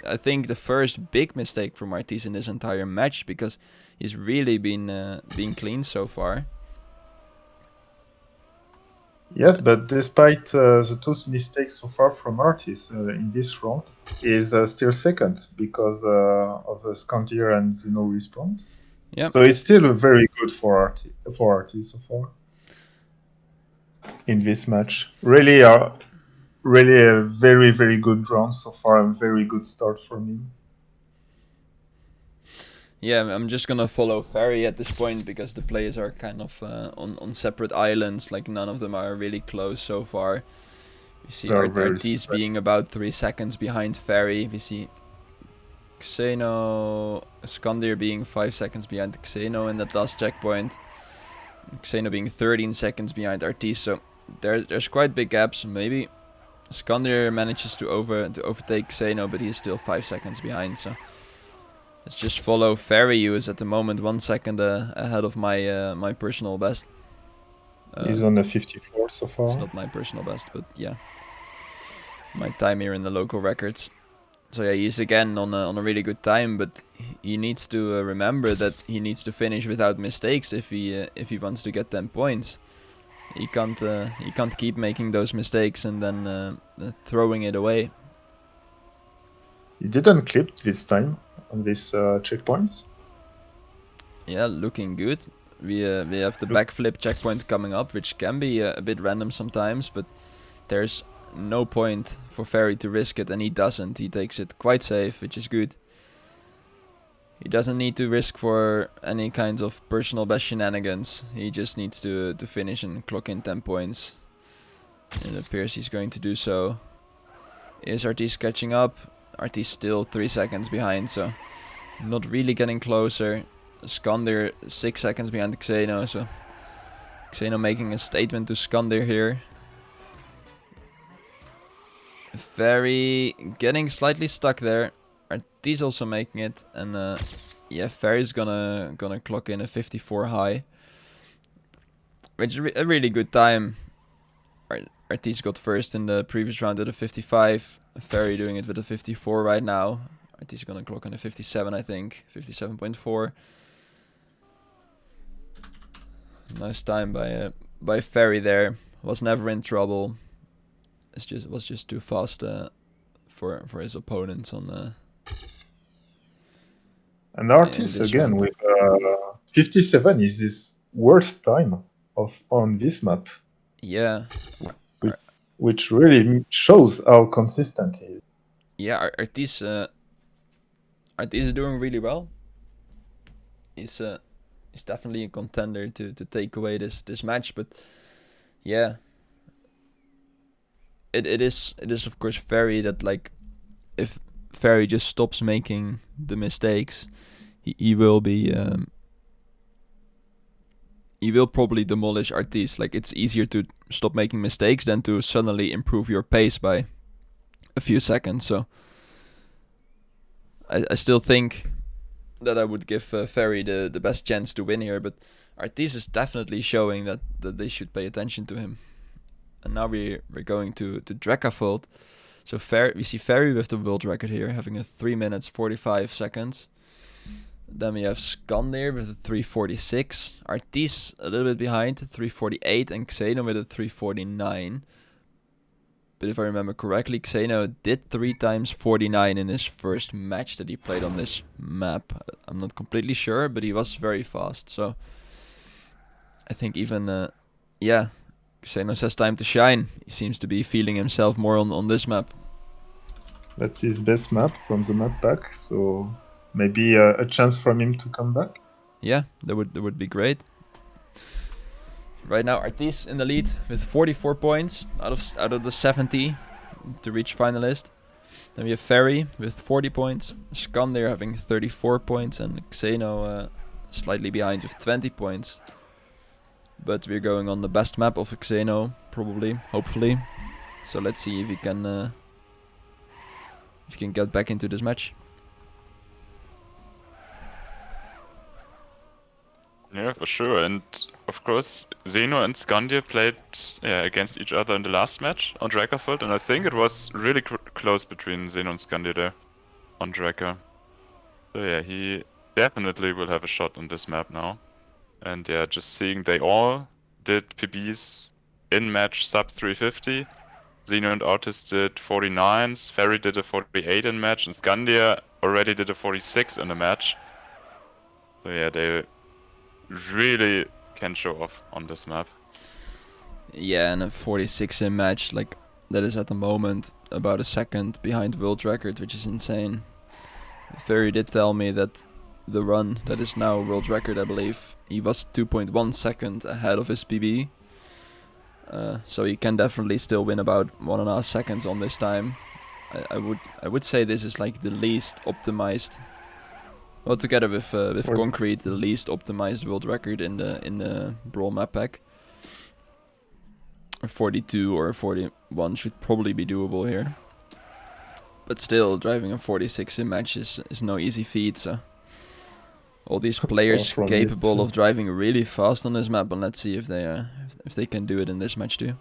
I think the first big mistake from Artisse in this entire match. Because he's really been clean so far. Yes, but despite the 2 mistakes so far from Artisse in this round, is still second because of the SkandeaR and Xeno respawn. Yeah. So it's still very good for Artisse so far in this match. Really a very, very good round so far. A very good start for me. Yeah, I'm just gonna follow Ferry at this point because the players are kind of on separate islands. Like none of them are really close so far. We see Artisse being about 3 seconds behind Ferry. We see SkandeaR being 5 seconds behind Xeno in that last checkpoint. Xeno being 13 seconds behind Artisse. So there's quite big gaps. Maybe SkandeaR manages to overtake Xeno, but he's still 5 seconds behind. So let's just follow Ferry, who is at the moment 1 second ahead of my my personal best. He's on the 54 so far. It's not my personal best, but yeah, my time here in the local records. So yeah, he's again on a really good time, but he needs to remember that he needs to finish without mistakes if he wants to get 10 points. He can't keep making those mistakes and then throwing it away. He didn't clip this time on these checkpoints. Yeah, looking good. We have the backflip checkpoint coming up, which can be a bit random sometimes, but there's no point for Ferry to risk it, and he doesn't. He takes it quite safe, which is good. He doesn't need to risk for any kinds of personal best shenanigans. He just needs to finish and clock in 10 points. And it appears he's going to do so. Is Artisse catching up? Artisse still 3 seconds behind, so not really getting closer. SkandeaR 6 seconds behind Xeno, so Xeno making a statement to SkandeaR here. Ferry getting slightly stuck there. Artisse also making it, and yeah, Ferry's gonna clock in a 54 high, which is a really good time. Artisse got first in the previous round at a 55. Ferry doing it with a 54 right now. Artisse gonna clock in a 57, I think, 57.4. Nice time by Ferry there. Was never in trouble. Was just too fast for his opponents on the. And Artisse again round. with 57 is his worst time on this map. Yeah. Which really shows how consistent he is. Yeah, Artisse is doing really well. He's definitely a contender to take away this match, but yeah. It is of course Ferry that, like, if Ferry just stops making the mistakes, he will be he will probably demolish Artisse. Like, it's easier to stop making mistakes than to suddenly improve your pace by a few seconds. So I still think that I would give Ferry the best chance to win here, but Artisse is definitely showing that they should pay attention to him. And now we're going to Drekkafold. So we see Ferry with the world record here, having a 3 minutes 45 seconds. Then we have SkandeaR with a 3:46. Artisse a little bit behind, 3:48, and Xeno with a 3:49. But if I remember correctly, Xeno did 3 times 49 in his first match that he played on this map. I'm not completely sure, but he was very fast. So I think even, yeah, Xeno says time to shine. He seems to be feeling himself more on this map. That's his best map from the map pack, so maybe a chance from him to come back. Yeah, that would be great. Right now, Artisse in the lead with 44 points out of the 70 to reach finalist. Then we have Ferry with 40 points, SkandeaR having 34 points, and Xeno slightly behind with 20 points. But we're going on the best map of Xeno, probably, hopefully. So let's see if he can get back into this match. Yeah, for sure. And of course, Xeno and SkandeaR played against each other in the last match on Drekkafold, and I think it was really close between Xeno and SkandeaR there on Drekka. So yeah, he definitely will have a shot on this map now. And yeah, just seeing they all did PBs in match sub 350. Xeno and Artisse did 49s, Ferry did a 48 in match, and SkandeaR already did a 46 in a match. So yeah, they really can show off on this map. Yeah, and a 46 in match, like, that is at the moment about a second behind world record, which is insane. Ferry did tell me that the run that is now world record, I believe. He was 2.1 second ahead of his PB. So he can definitely still win about 1.5 seconds on this time. I would say this is like the least optimized. Well, together with Concrete, the least optimized world record in the Brawl map pack. 42 or 41 should probably be doable here. But still, driving a 46 in match is no easy feat. So all these players capable of driving really fast on this map, and let's see if they can do it in this match too.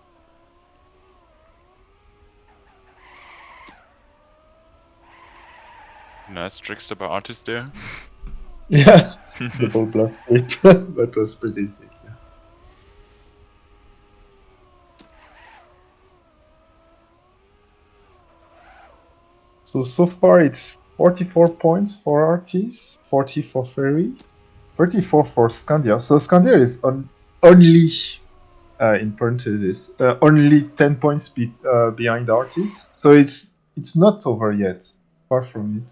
Nice trickster by Artisse there. Yeah, double blast flip. That was pretty sick. Yeah. So far it's 44 points for Artisse, 40 for Ferry, 34 for SkandeaR. So SkandeaR is only, in parentheses, only 10 points behind Artisse. So it's not over yet, far from it.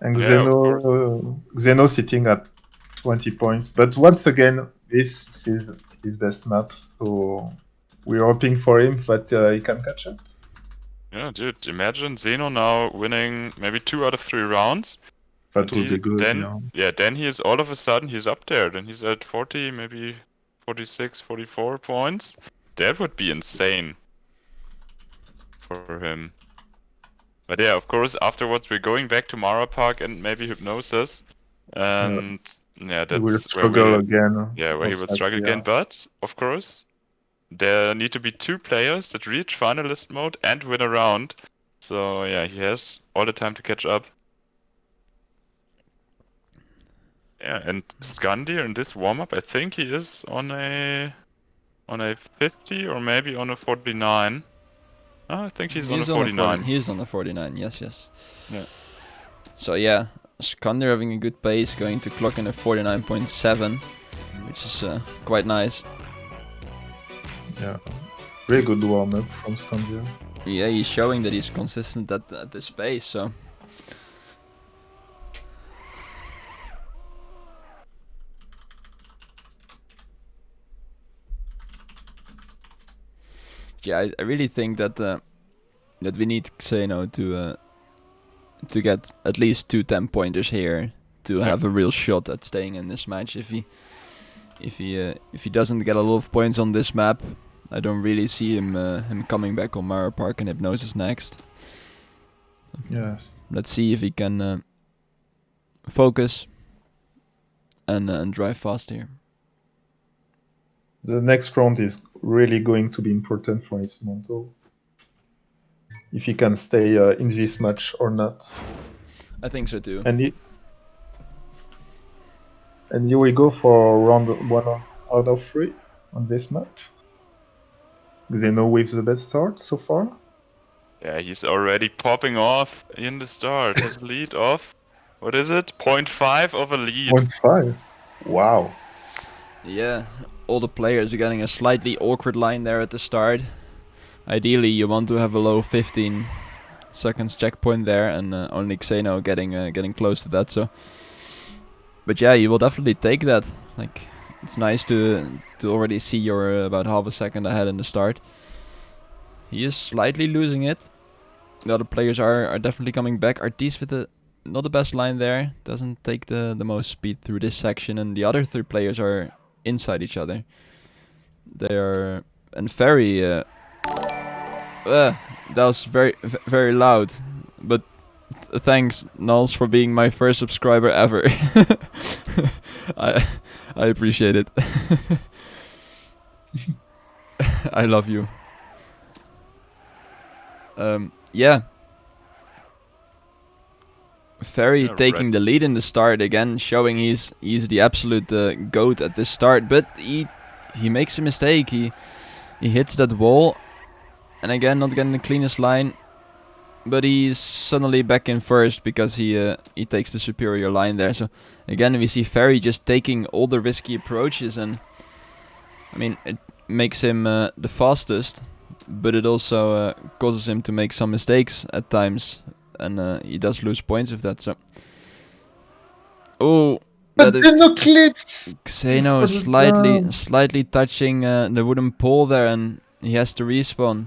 And Xeno sitting at 20 points. But once again, this is his best map, so we're hoping for him that he can catch up. Yeah, dude, imagine Xeno now winning maybe 2 out of 3 rounds. That would be good, then he is all of a sudden, he's up there. Then he's at 40, maybe 46, 44 points. That would be insane for him. But yeah, of course, afterwards we're going back to Mara Park and maybe Hypnosis. And yeah, that's he will struggle again. Yeah, where he will struggle again. But, of course, there need to be 2 players that reach finalist mode and win a round. So yeah, he has all the time to catch up. Yeah, and SkandeaR in this warm-up, I think he is on a 50 or maybe on a 49. Oh, I think he's on a 49. He's on a 49, yes. Yeah. So yeah, SkandeaR having a good pace, going to clock in a 49.7, which is quite nice. Yeah, very good warm-up from SkandeaR. Yeah, he's showing that he's consistent at this pace, so... Yeah, I really think that that we need Xeno to get at least 2 10-pointers here to have a real shot at staying in this match. If he doesn't get a lot of points on this map, I don't really see him coming back on Mara Park and Hypnosis next. Yes. Let's see if he can focus and drive fast here. The next round is really going to be important for his Monto. If he can stay in this match or not. I think so too. And here we go for round 1 out of 3 on this map. Xeno with the best start so far. Yeah, he's already popping off in the start. His lead of, what is it? 0.5 of a lead. 0.5? Wow. Yeah, all the players are getting a slightly awkward line there at the start. Ideally, you want to have a low 15 seconds checkpoint there, and only Xeno getting close to that. So, but yeah, you will definitely take that. Like, it's nice to already see you're about half a second ahead in the start. He is slightly losing it. The other players are definitely coming back. Artisse with not the best line there. Doesn't take the most speed through this section, and the other 3 players are inside each other. They are, and Ferry. That was very loud, but thanks Nals for being my first subscriber ever. I appreciate it. I love you. Yeah. Ferry taking the lead in the start again, showing he's the absolute GOAT at this start, but he makes a mistake. He hits that wall, and again not getting the cleanest line, but he's suddenly back in first because he takes the superior line there. So again we see Ferry just taking all the risky approaches, and I mean it makes him the fastest, but it also causes him to make some mistakes at times. And he does lose points with that, so Oh, But that is then no clips! Xeno For the slightly touching the wooden pole there, and he has to respawn.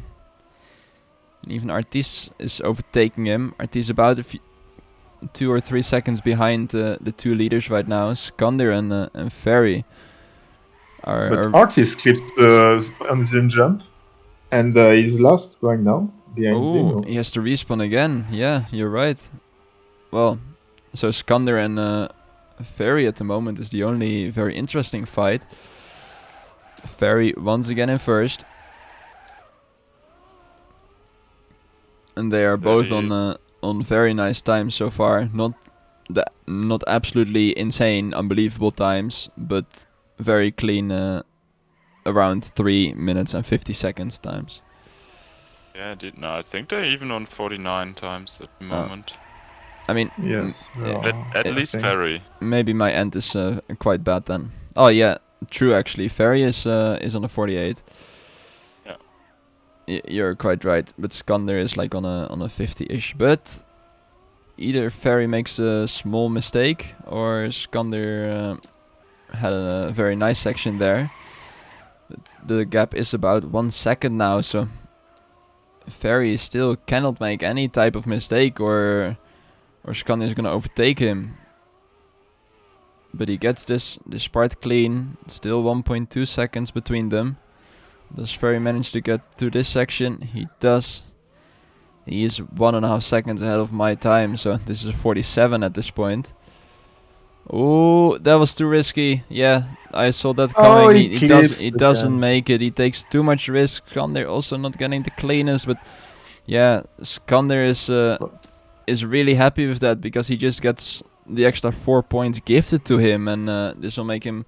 And even Artisse is overtaking him. Artisse about 2 or 3 seconds behind the two leaders right now, SkandeaR and Ferry. But Artisse clipped on the jump, and he's lost right now behind Oh, Xeno. he has to respawn again. Yeah, you're right. Well, so SkandeaR and Ferry at the moment is the only very interesting fight. Ferry once again in first. And they are both on very nice times so far. Not absolutely insane, unbelievable times, but very clean around 3 minutes and 50 seconds times. Yeah, I think they're even on 49 times at the moment. I mean, yes, at least Ferry. Maybe my end is quite bad then. Oh yeah, true actually. Ferry is on a 48. Yeah. You're quite right, but SkandeaR is like on a 50-ish. But either Ferry makes a small mistake or SkandeaR had a very nice section there. But the gap is about 1 second now, so Ferry still cannot make any type of mistake or SkandeaR is gonna overtake him. But he gets this part clean. Still 1.2 seconds between them. Does Ferry manage to get through this section? He does. He is 1.5 seconds ahead of my time, so this is a 47 at this point. Oh, that was too risky. Yeah, I saw that coming. He doesn't make it. He takes too much risk. SkandeaR also not getting the cleanest, but yeah, SkandeaR is really happy with that because he just gets the extra 4 points gifted to him, and this will make him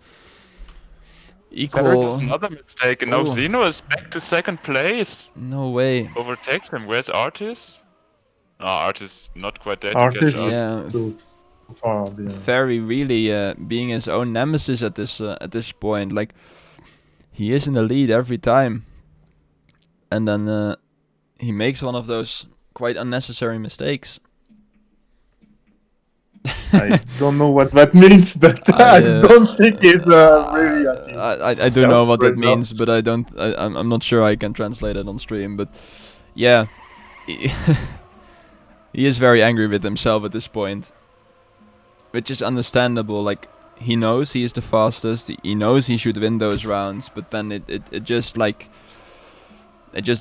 equal. Ferry does another mistake, and now Xeno is back to second place. No way. Overtakes him. Where's Artisse? Artisse not quite there to catch up. Yeah. Ferry really being his own nemesis at this point. Like, he is in the lead every time, and then he makes one of those quite unnecessary mistakes. I don't know what that means, but I don't think it's really. I do know what it means, but I'm not sure I can translate it on stream. But yeah, he is very angry with himself at this point, which is understandable. Like, he knows he is the fastest. He knows he should win those rounds, but then it just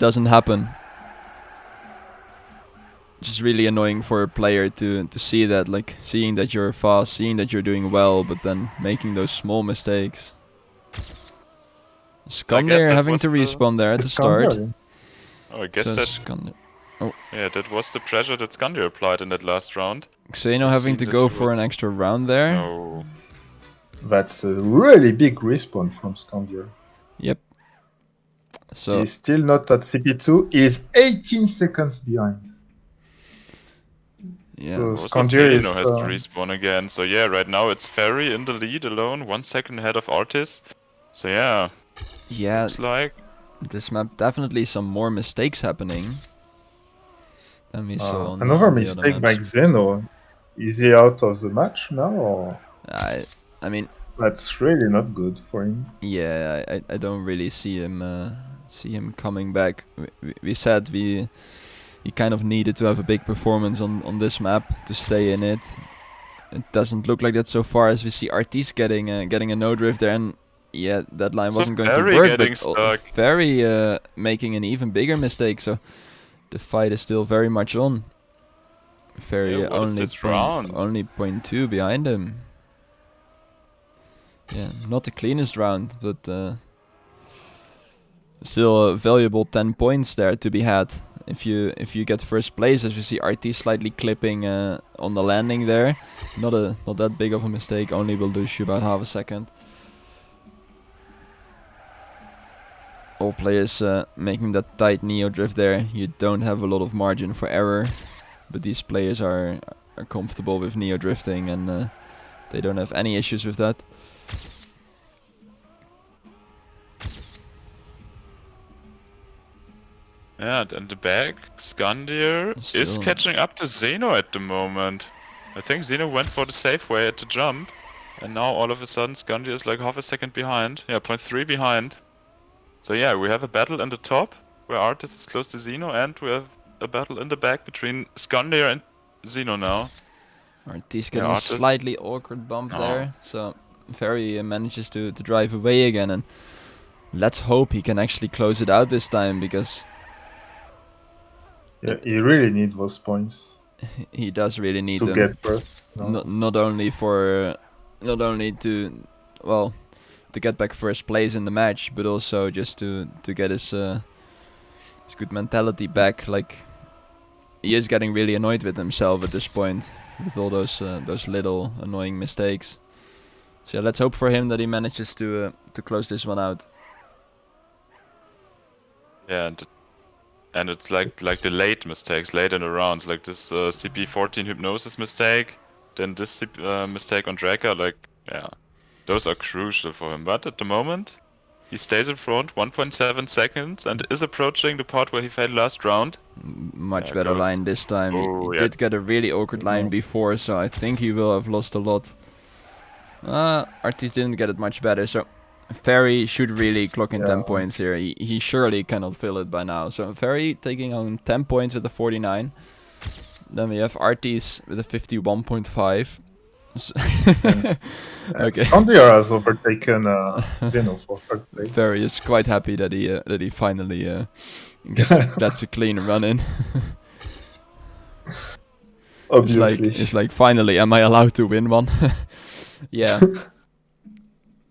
doesn't happen. Just really annoying for a player to see that, like, seeing that you're fast, seeing that you're doing well, but then making those small mistakes. SkandeaR having to respawn there at the start. Oh, I guess so SkandeaR. Oh. Yeah, that was the pressure that SkandeaR applied in that last round. Xeno having to go for an extra round there. No. That's a really big respawn from SkandeaR. Yep. So he's still not at CP2. He's 18 seconds behind. Yeah, so Xeno has to respawn again. So yeah, right now it's Ferry in the lead alone, 1 second ahead of Artisse. So yeah. Yeah. Looks like this map definitely some more mistakes happening than we saw on another mistake by Xeno. Is he out of the match now, or? I mean, that's really not good for him. Yeah, I don't really see him coming back. We said he kind of needed to have a big performance on this map to stay in it. It doesn't look like that so far, as we see Artisse getting a no drift there, and yeah, that line wasn't going to work. But Ferry making an even bigger mistake, so the fight is still very much on. Ferry only 0.2 behind him. Yeah, not the cleanest round, but still a valuable 10 points there to be had. If you get first place, as you see Artisse slightly clipping on the landing there. Not that big of a mistake, only will lose you about half a second. All players making that tight neo drift there. You don't have a lot of margin for error, but these players are comfortable with neo drifting, and they don't have any issues with that. Yeah, and the back, SkandeaR is catching up to Xeno at the moment. I think Xeno went for the safe way at the jump, and now all of a sudden SkandeaR is like half a second behind. Yeah, 0.3 behind. So yeah, we have a battle in the top, where Artisse is close to Xeno, and we have a battle in the back between SkandeaR and Xeno now. Artisse getting a slightly awkward bump there, so Ferry manages to drive away again, and let's hope he can actually close it out this time, because... Yeah, he really needs those points. He does really need to them. Get first. No. Not only to, well, to get back first place in the match, but also just to get his good mentality back. Like, he is getting really annoyed with himself at this point, with all those little annoying mistakes. So yeah, let's hope for him that he manages to close this one out. Yeah, and it's like the late mistakes, late in the rounds, like this CP14 hypnosis mistake, then this mistake on Draka, like, yeah, those are crucial for him. But at the moment, he stays in front, 1.7 seconds, and is approaching the part where he failed last round. Much better line this time. He did get a really awkward line before, so I think he will have lost a lot. Artisse didn't get it much better, so Ferry should really clock in 10 points here. He surely cannot fill it by now. So Ferry taking on 10 points with a 49. Then we have Artisse with a 51.5. Okay. SkandeaR has overtaken Xeno for first place. Ferry is quite happy that he finally gets a clean run in. Obviously. It's like finally, am I allowed to win one? Yeah.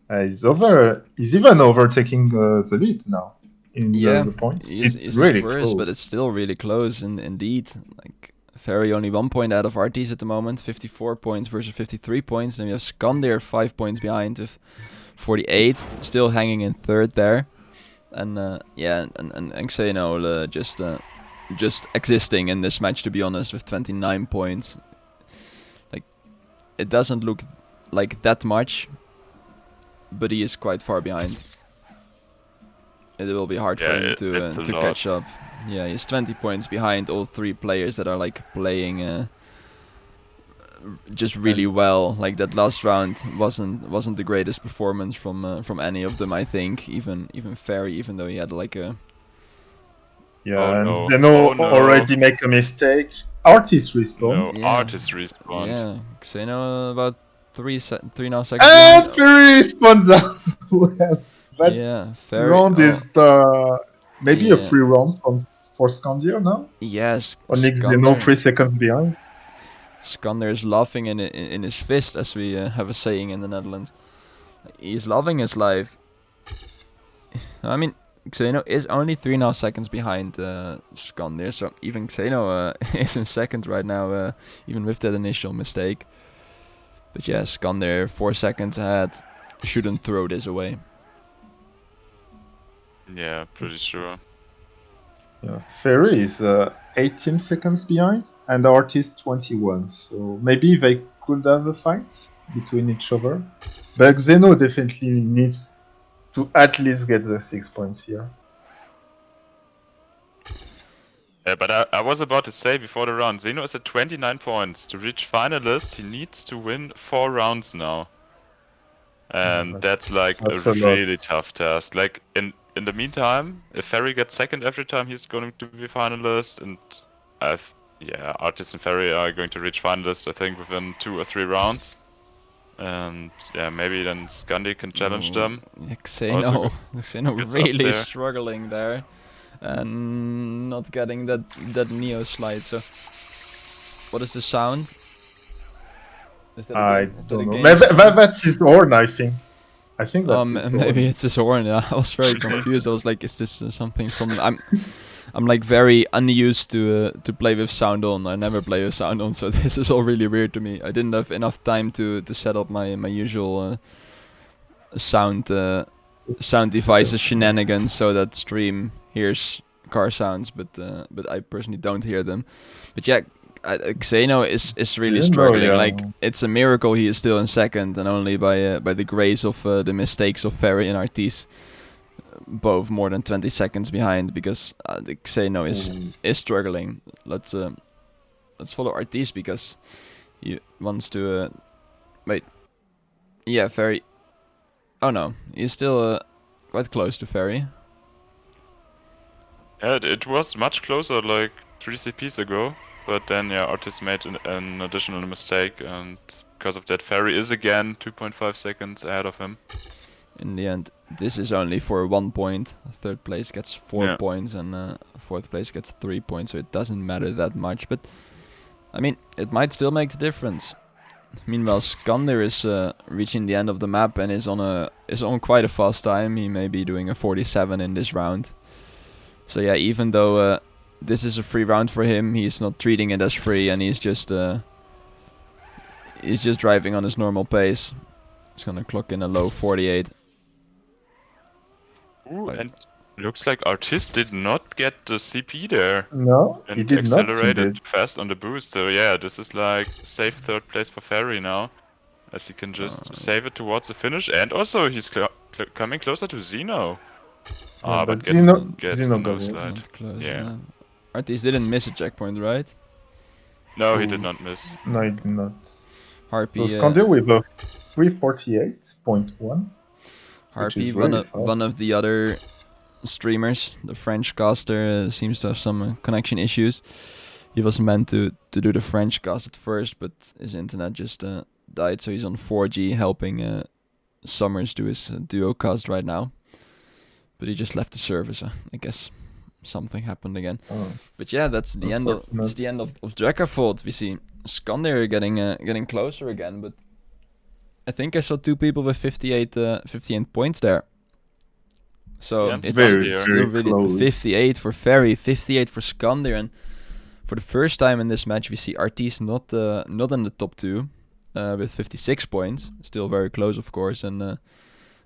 He's even overtaking the lead now in the points. He's really first, close. But it's still really close. Indeed, like Ferry only 1 point out of Artisse at the moment, 54 points versus 53 points. Then we have SkandeaR 5 points behind with 48, still hanging in third there. And and Xeno just existing in this match, to be honest, with 29 points. Like, it doesn't look like that much, but he is quite far behind. It will be hard for him to catch up. Yeah, he's 20 points behind all three players that are like playing just really well. Like, that last round wasn't the greatest performance from any of them, I think. Even Ferry, even though he had like a... Yeah, Xeno already make a mistake. Artisse respawn. Artisse respawn. Yeah, Xeno about 3 now seconds. And Ferry spawns out. That Ferry round is maybe a free round for SkandeaR now. Yes. Only Xeno 3 seconds behind. SkandeaR is laughing in his fist, as we have a saying in the Netherlands. He's loving his life. I mean, Xeno is only 3 now seconds behind SkandeaR, so even Xeno is in second right now, even with that initial mistake. But yeah, SkandeaR 4 seconds ahead, shouldn't throw this away. Yeah, pretty sure. Yeah, Ferry is 18 seconds behind, and Artisse 21. So maybe they could have a fight between each other. But Xeno definitely needs to at least get the 6 points here. Yeah, but I was about to say before the round, Xeno is at 29 points. To reach finalist, he needs to win 4 rounds now. And that's like a really tough task. Like, in the meantime, if Ferry gets second every time, he's going to be finalist. And Artisse and Ferry are going to reach finalist, I think, within 2 or 3 rounds. And yeah, maybe then SkandeaR can challenge them. Xeno really struggling there. And not getting that Neo slide. So, what is the sound? Is that I don't know. That's his horn, I think. I think that's maybe it's his horn. Yeah, I was very confused. I was like, is this something from... I'm like very unused to play with sound on. I never play with sound on, so this is all really weird to me. I didn't have enough time to set up my usual sound devices shenanigans so that stream hears car sounds, but I personally don't hear them. But yeah, Xeno is really struggling. Like, it's a miracle he is still in second, and only by the grace of the mistakes of Ferry and Artisse, both more than 20 seconds behind, because the Xeno is struggling. Let's follow Artisse, because He wants to wait. Yeah, Ferry. Oh no, he's still quite close to Ferry. Yeah, it was much closer like 3 CPs ago, but then yeah, Artisse made an additional mistake, and because of that, Ferry is again 2.5 seconds ahead of him. In the end, this is only for 1 point. Third place gets 4 points, and fourth place gets 3 points, so it doesn't matter that much. But I mean, it might still make the difference. Meanwhile, SkandeaR is reaching the end of the map and is on quite a fast time. He may be doing a 47 in this round. So yeah, even though this is a free round for him, he's not treating it as free, and he's just driving on his normal pace. He's gonna clock in a low 48. Ooh, and looks like Artisse did not get the CP there. No, and he did accelerated not. fast on the boost. So yeah, this is like safe third place for Ferry now, as he can just save it towards the finish. And also he's coming closer to Xeno. Yeah, but but gets Xeno the got no it. slide. Not close. Yeah. Artisse didn't miss a checkpoint, right? No, he did not miss. No, he did not. Harpy. So SkandeaR with a 348.1. Harpy, really one of the other streamers, the French caster, seems to have some connection issues. He was meant to do the French cast at first, but his internet just died, so he's on 4G helping Summers do his duo cast right now. But he just left the server, so I guess something happened again. Oh. But yeah, that's the end of Drakaford. We see SkandeaR getting closer again, but I think I saw 2 people with 58 points there. So Yeah, it's very still really close. 58 for Ferry, 58 for SkandeaR, and for the first time in this match we see Artisse not in the top 2 with 56 points. Still very close, of course, and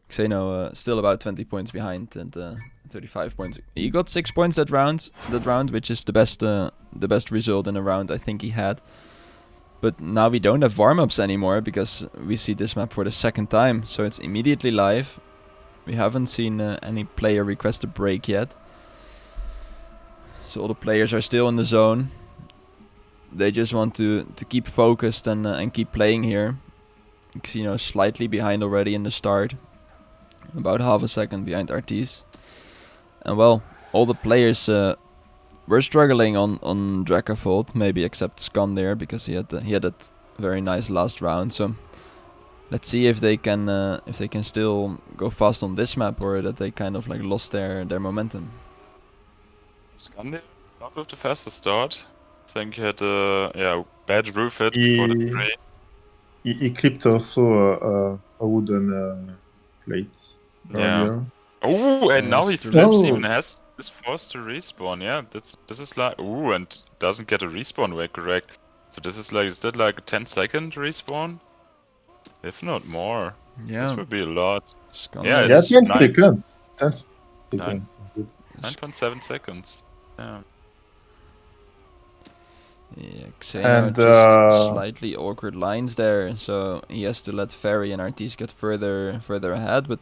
Xeno still about 20 points behind and 35 points. He got 6 points that round, which is the best result in a round I think he had. But now we don't have warm-ups anymore because we see this map for the second time, so it's immediately live. We haven't seen any player request a break yet. So all the players are still in the zone. They just want to keep focused and keep playing here. Xeno slightly behind already in the start. About half a second behind Artisse. And well, all the players were struggling on Drakaford, maybe except SkandeaR because he had that very nice last round. So let's see if they can still go fast on this map, or that they kind of like lost their momentum. SkandeaR not with the fastest start. I think he had a bad roof hit before the spray. He clipped also a wooden plate earlier. Oh, and now he flips, even is forced to respawn. Yeah, this is like and doesn't get a respawn way correct. So this is like, is that like a 10-second respawn? If not more. Yeah. This would be a lot. SkandeaR. Yeah, it's 10 seconds. 10 seconds. 9.7 seconds. Yeah. Yeah, Xeno And, just slightly awkward lines there, so he has to let Ferry and Artisse get further ahead. But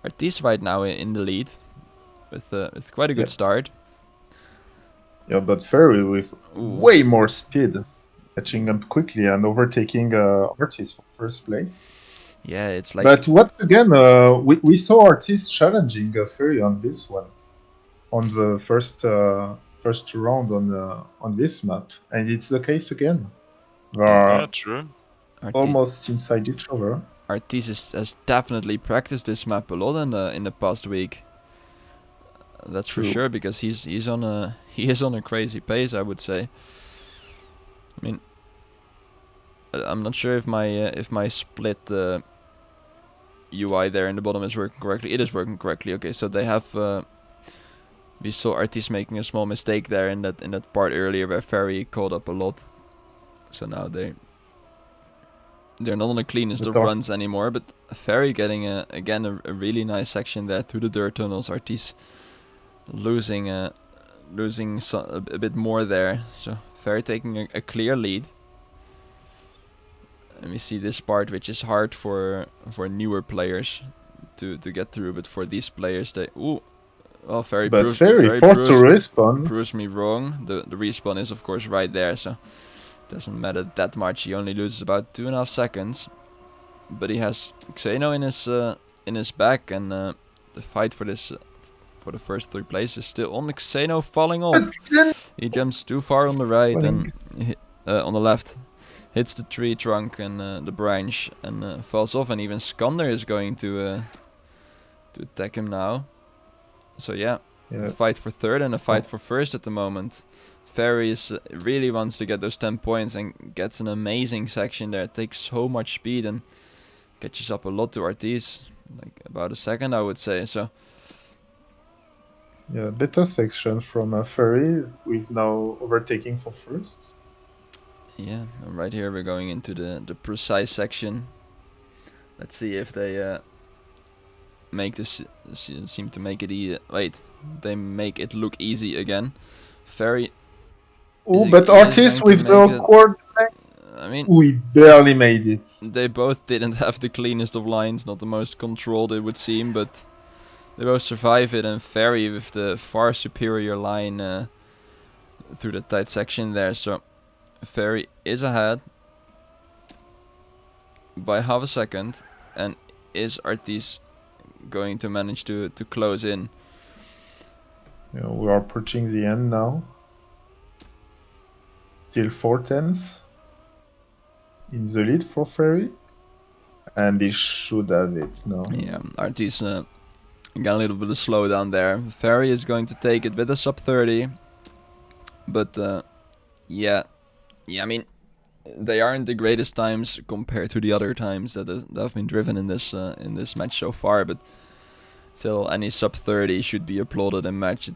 Artisse right now in the lead with quite a good start. Yeah, but Ferry with way more speed, catching up quickly and overtaking Artisse for first place. Yeah, it's like. But once again, we saw Artisse challenging Ferry on this one, on the first round on this map, and it's the case again. They are true. almost inside each other. Artisse has definitely practiced this map a lot in the past week. That's for sure, because he is on a crazy pace, I would say. I mean, I'm not sure if my split UI there in the bottom is working correctly. It is working correctly. Okay, so they have. We saw Artisse making a small mistake there in that part earlier where Ferry caught up a lot. So now they're not on the cleanest of runs anymore, but Ferry getting again a really nice section there through the dirt tunnels. Artisse losing a bit more there. So Ferry taking a clear lead. And we see this part, which is hard for newer players to get through, but for these players they Ferry forced to respawn. Proves me wrong. The respawn is of course right there, so doesn't matter that much. He only loses about 2.5 seconds, but he has Xeno in his back, and the fight for this for the first 3 places is still on. Xeno falling off. He jumps too far on the right and on the left, hits the tree trunk and the branch and falls off. And even SkandeaR is going to attack him now. So yeah, a fight for third and a fight for first at the moment. Ferry really wants to get those 10 points and gets an amazing section there. It takes so much speed and catches up a lot to Artisse, like about a second I would say. So yeah, better section from Ferry, who is now overtaking for first. Yeah, and right here we're going into the precise section. Let's see if they make this seem to make it easy. Wait, they make it look easy again. Ferry. Oh, but Artisse with the awkward. I mean, we barely made it. They both didn't have the cleanest of lines, not the most controlled it would seem, but they both survive it, and Ferry with the far superior line through the tight section there. So Ferry is ahead by half a second, and is Artisse going to manage to close in? Yeah, we are approaching the end now. Still 4/10 in the lead for Ferry, and he should have it now. Yeah, Artisse got a little bit of slowdown there. Ferry is going to take it with a sub 30, but yeah, I mean, they aren't the greatest times compared to the other times that have been driven in this match so far, but still, any sub 30 should be applauded in match.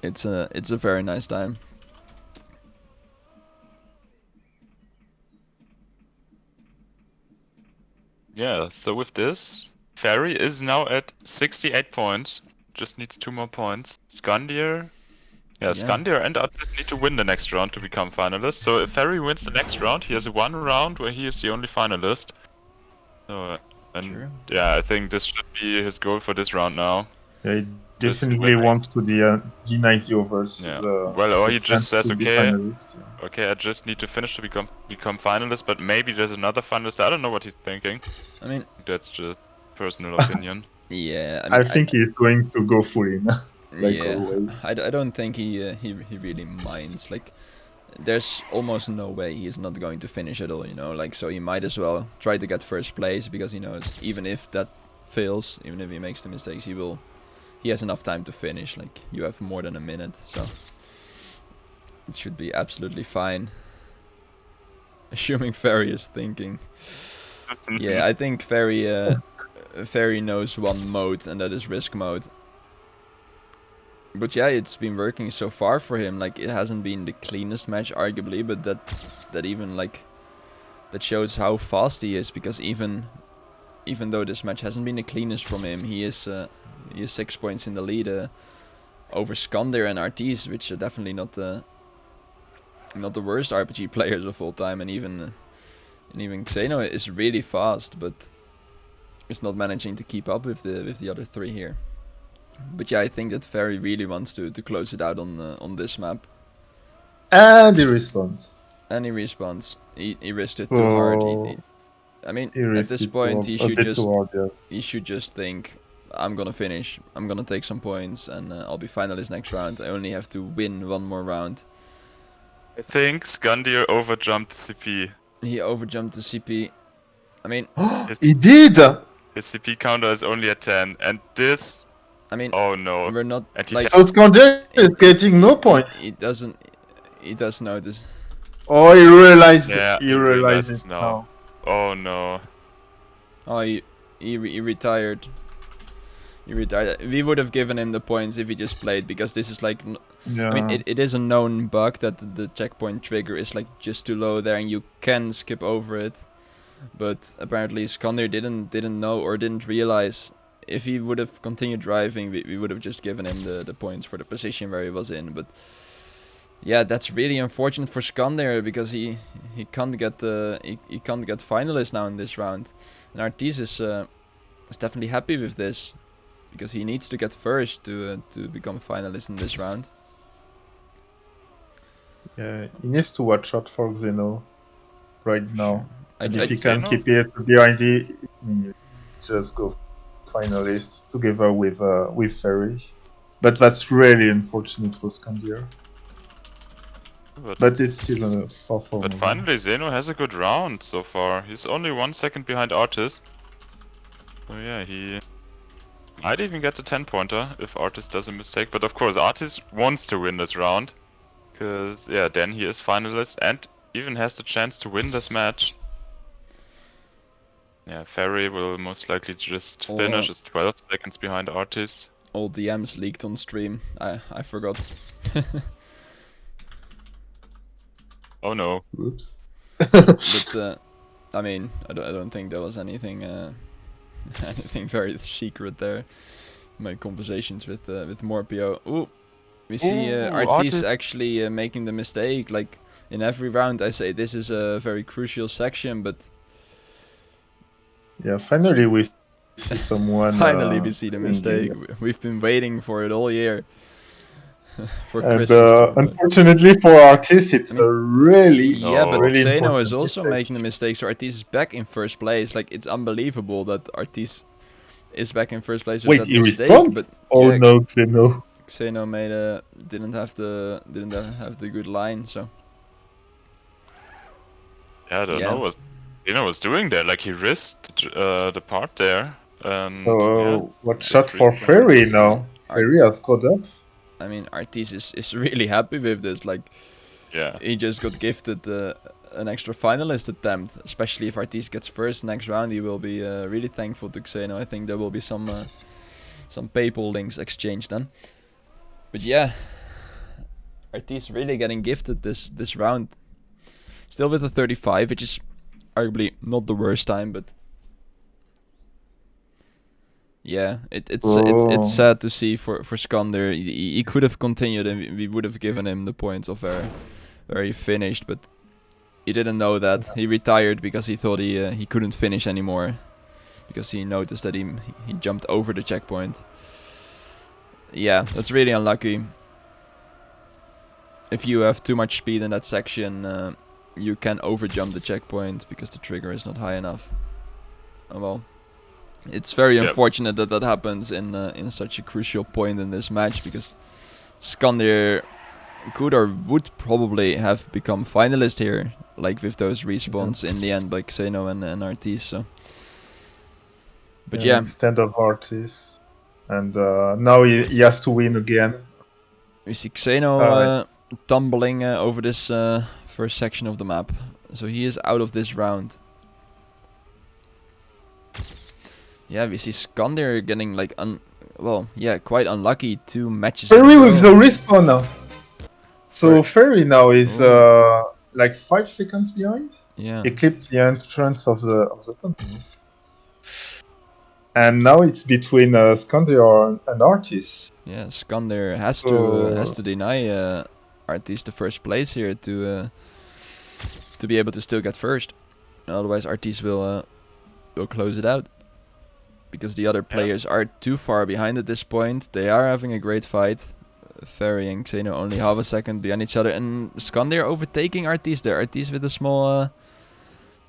It's a very nice time. Yeah, so with this, Ferry is now at 68 points. Just needs 2 more points. SkandeaR. Yeah, SkandeaR and Artisse need to win the next round to become finalists. So if Ferry wins the next round, he has 1 round where he is the only finalist. So, and yeah, I think this should be his goal for this round now. Yeah, he definitely wants to deny the overs. Yeah. Well, or he just says, okay, okay, I just need to finish to become finalist, but maybe there's another finalist. I don't know what he's thinking. I mean, that's just personal opinion. Yeah, I mean, I think he's going to go full in. Like always. I don't think he really minds. Like, there's almost no way he's not going to finish at all, you know. Like, so he might as well try to get first place, because he knows even if that fails, even if he makes the mistakes, he has enough time to finish. Like, you have more than a minute, so it should be absolutely fine. Assuming Ferry is thinking. Yeah, I think Ferry knows one mode, and that is risk mode. But yeah, it's been working so far for him. Like, it hasn't been the cleanest match, arguably, but that even, like, that shows how fast he is, because even though this match hasn't been the cleanest from him, he is 6 points in the lead over SkandeaR and Artisse, which are definitely not the worst RPG players of all time, and even Xeno is really fast, but is not managing to keep up with the other 3 here. But yeah, I think that Ferry really wants to close it out on this map. And he responds. He risked it too hard. I mean, at this point, he should just think, I'm gonna finish. I'm gonna take some points, and I'll be finalist next round. I only have to win 1 more round. I think SkandeaR overjumped CP. He overjumped the CP. I mean, he did. His CP counter is only at 10, and this. I mean, oh no, we're not like. So SkandeaR is getting no points. He does notice. Oh, he realized. Yeah, he realizes now. Oh no. Oh, he retired. He retired. We would have given him the points if he just played, because this is like. Yeah. I mean, it is a known bug that the checkpoint trigger is like just too low there, and you can skip over it. But apparently SkandeaR didn't know or didn't realize. If he would have continued driving, we would have just given him the points for the position where he was in. But yeah, that's really unfortunate for SkandeaR, because he can't get he can't get finalist now in this round. And Artisse is definitely happy with this, because he needs to get first to become finalist in this round. Yeah, he needs to watch out for Xeno right now. And if he can Xeno? keep it behind it, just go finalist together with Ferry. But that's really unfortunate for SkandeaR. But it's still a 4-4. But finally, Xeno has a good round so far. He's only 1 second behind Artisse. So yeah, he might even get the 10-pointer if Artisse does a mistake. But of course, Artisse wants to win this round. Because, yeah, then he is finalist and even has the chance to win this match. Yeah, Ferry will most likely just finish. Is 12 seconds behind Artisse. All DMs leaked on stream. I forgot. Oh no. Oops. But I mean, I don't think there was anything anything very secret there. My conversations with Morpio. Ooh, we see Artisse actually making the mistake. Like in every round, I say this is a very crucial section, but yeah, finally we see someone. Finally, we see the mistake. We've been waiting for it all year. For and Christmas. unfortunately for Artisse, it's a really but really Xeno is important also mistake. making the mistake, so Artisse is back in first place. Like, it's unbelievable that Artisse is back in first place with that mistake. But oh yeah, no, Xeno. Xeno made didn't have the good line, so. Yeah, I don't know what Xeno was doing there. Like, he risked the part there. And what shot for Ferry now? Ferry has caught up. I mean, Artisse is really happy with this. Like, yeah, he just got gifted an extra finalist attempt. Especially if Artisse gets first next round, he will be really thankful to Xeno. I think there will be some PayPal links exchanged then. But yeah, Artisse really getting gifted this round. Still with a 35, which is arguably not the worst time, but yeah, it's sad to see for SkandeaR. He could have continued and we would have given him the points of where he finished, but he didn't know that. He retired because he thought he couldn't finish anymore, because he noticed that he jumped over the checkpoint. Yeah, that's really unlucky. If you have too much speed in that section, you can overjump the checkpoint because the trigger is not high enough. Oh well. It's very unfortunate that happens in such a crucial point in this match, because SkandeaR could or would probably have become finalist here, like with those respawns in the end, like Xeno and Artisse. So. But yeah. Instead of Artisse, and now he has to win again. We see Xeno tumbling over this first section of the map, so he is out of this round. Yeah, we see SkandeaR getting like quite unlucky 2 matches. Ferry with the respawn now. So Ferry now is like 5 seconds behind. Yeah. He clipped the entrance of the tunnel. And now it's between SkandeaR and Artisse. Yeah, SkandeaR has to deny Artisse the first place here to be able to still get first. And otherwise Artisse will close it out. Because the other players are too far behind at this point. They are having a great fight. Ferry and Xeno only half a second behind each other. And SkandeaR overtaking Artisse there. Artisse with a small,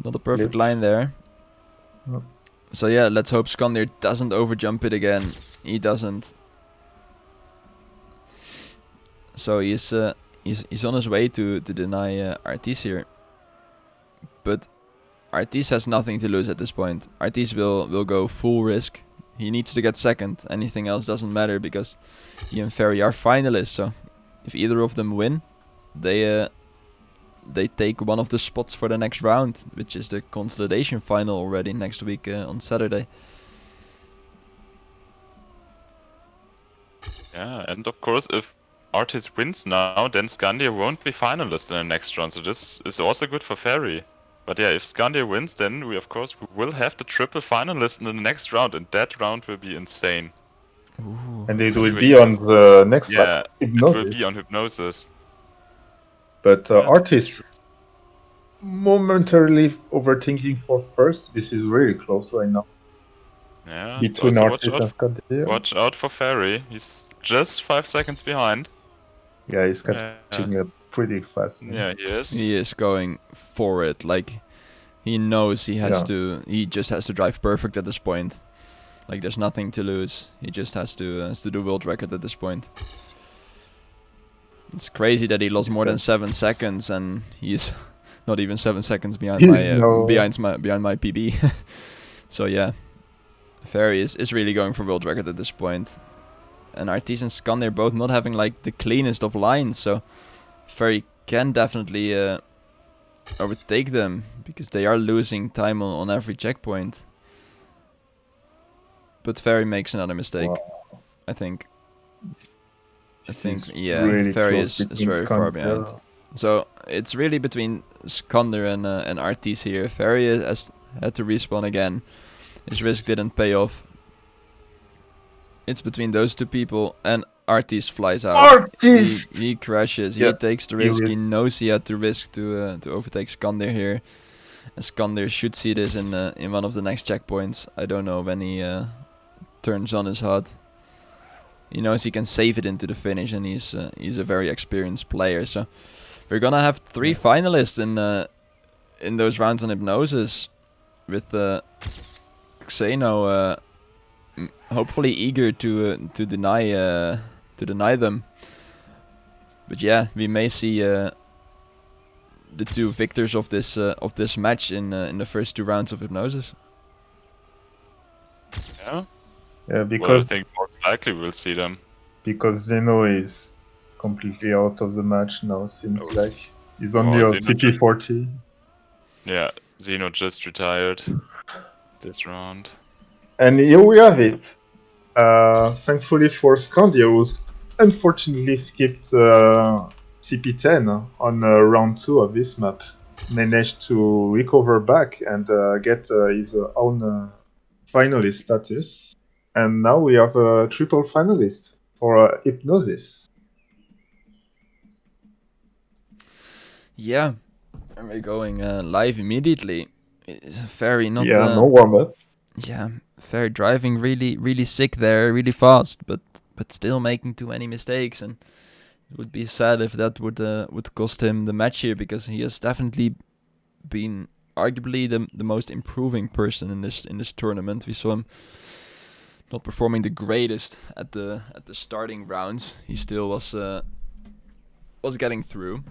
not a perfect line there. No. So yeah, let's hope SkandeaR doesn't overjump it again. He doesn't. So he's on his way to deny Artisse here. But Artisse has nothing to lose at this point. Artisse will go full risk. He needs to get second. Anything else doesn't matter, because he and Ferry are finalists. So if either of them win, they take one of the spots for the next round, which is the consolidation final already next week on Saturday. Yeah, and of course, if Artisse wins now, then SkandeaR won't be finalist in the next round. So this is also good for Ferry. But yeah, if SkandeaR wins, then we will have the triple finalist in the next round, and that round will be insane. Ooh. And it will be on the next round. Yeah, it will be on Hypnosis. But Artisse momentarily overthinking for first. This is really close right now. Yeah, between Artisse and SkandeaR. Watch out for Ferry. He's just 5 seconds behind. Yeah, he's catching up. pretty fast. Yeah, he is. He is going for it. Like, he knows he has to. He just has to drive perfect at this point. Like, there's nothing to lose. He just has to do world record at this point. It's crazy that he lost more than 7 seconds, and he's not even 7 seconds behind my PB. So yeah, Ferry is really going for world record at this point. And Artisse and SkandeaR both not having like the cleanest of lines, so Ferry can definitely overtake them, because they are losing time on every checkpoint. But Ferry makes another mistake, I think. Yeah, really Ferry is very far behind. So it's really between SkandeaR and Artisse here. Ferry has had to respawn again. His risk didn't pay off. It's between those two people, and Artisse flies out. Artisse! He crashes. He takes the risk. He knows he had to risk to overtake SkandeaR here. And SkandeaR should see this in one of the next checkpoints. I don't know when he turns on his HUD. He knows he can save it into the finish, and he's a very experienced player. So we're gonna have 3 finalists in those rounds on Hypnosis, with Xeno hopefully eager to deny them. But yeah, we may see the 2 victors of this match in the first 2 rounds of Hypnosis. Yeah. Yeah, because well, I think most likely we'll see them. Because Xeno is completely out of the match now, seems like. He's only on CP40. Yeah, Xeno just retired this round. And here we have it. Thankfully for SkandeaR, who's unfortunately skipped CP10 on round 2 of this map, managed to recover back and get his own finalist status. And now we have a triple finalist for Hypnosis. Yeah, and we're going live immediately. It's Ferry, not no warm up. Yeah, Ferry driving really sick there, really fast, but still making too many mistakes, and it would be sad if that would cost him the match here, because he has definitely been arguably the most improving person in this tournament. We saw him not performing the greatest at the starting rounds. He still was getting through,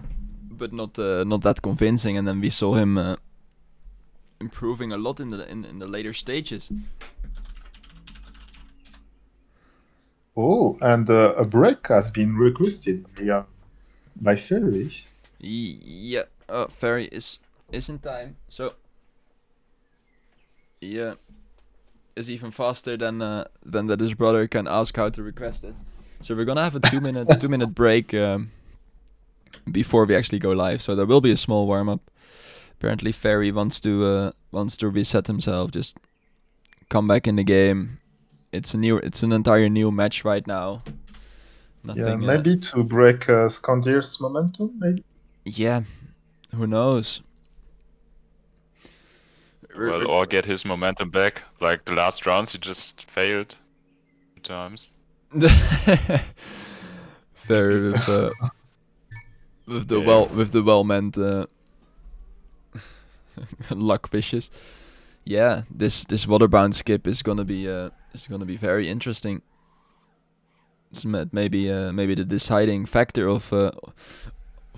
but not that convincing. And then we saw him improving a lot in the later stages. Oh, and a break has been requested by Ferry. Yeah, Ferry is in time, so yeah, is even faster than that his brother can ask how to request it. So we're gonna have a 2-minute break before we actually go live. So there will be a small warm up. Apparently Ferry wants to reset himself, just come back in the game. It's an entire new match right now. Nothing, yeah, maybe to break SkandeaR's momentum, maybe. Yeah, who knows? Well, or get his momentum back. Like the last rounds, he just failed 2 times. Ferry with the well-meant luck fishes. Yeah, this waterbound skip is gonna be very interesting. It's maybe the deciding factor of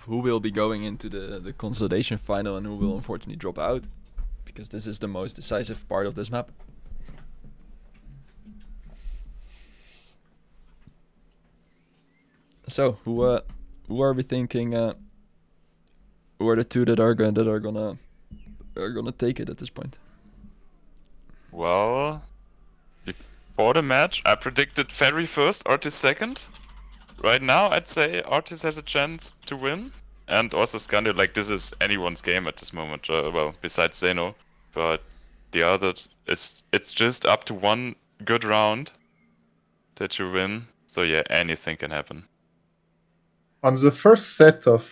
who will be going into the consolidation final and who will unfortunately drop out, because this is the most decisive part of this map. So who are we thinking? Who are the 2 that are gonna take it at this point? Well, before the match, I predicted Ferry first, Artisse second. Right now, I'd say Artisse has a chance to win. And also SkandeaR, like, this is anyone's game at this moment. Well, besides Xeno. But the others, it's just up to 1 good round that you win. So yeah, anything can happen. On the first set of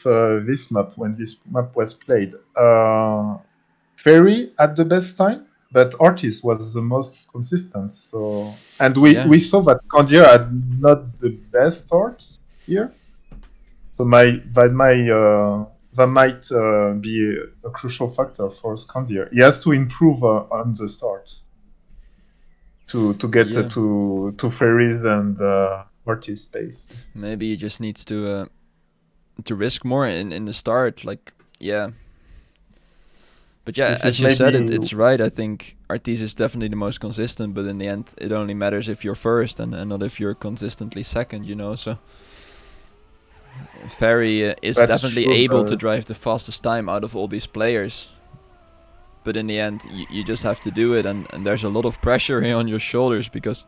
this map, when this map was played, Ferry had the best time, but Artisse was the most consistent. So, and we saw that SkandeaR had not the best starts here. So that might be a crucial factor for SkandeaR. He has to improve on the start to get to Ferry's and Artisse pace. Maybe he just needs to risk more in the start, like But yeah, as you said, it's right. I think Artisse is definitely the most consistent, but in the end, it only matters if you're first and not if you're consistently second, you know. So Ferry is definitely able to drive the fastest time out of all these players. But in the end, you just have to do it, and there's a lot of pressure here on your shoulders, because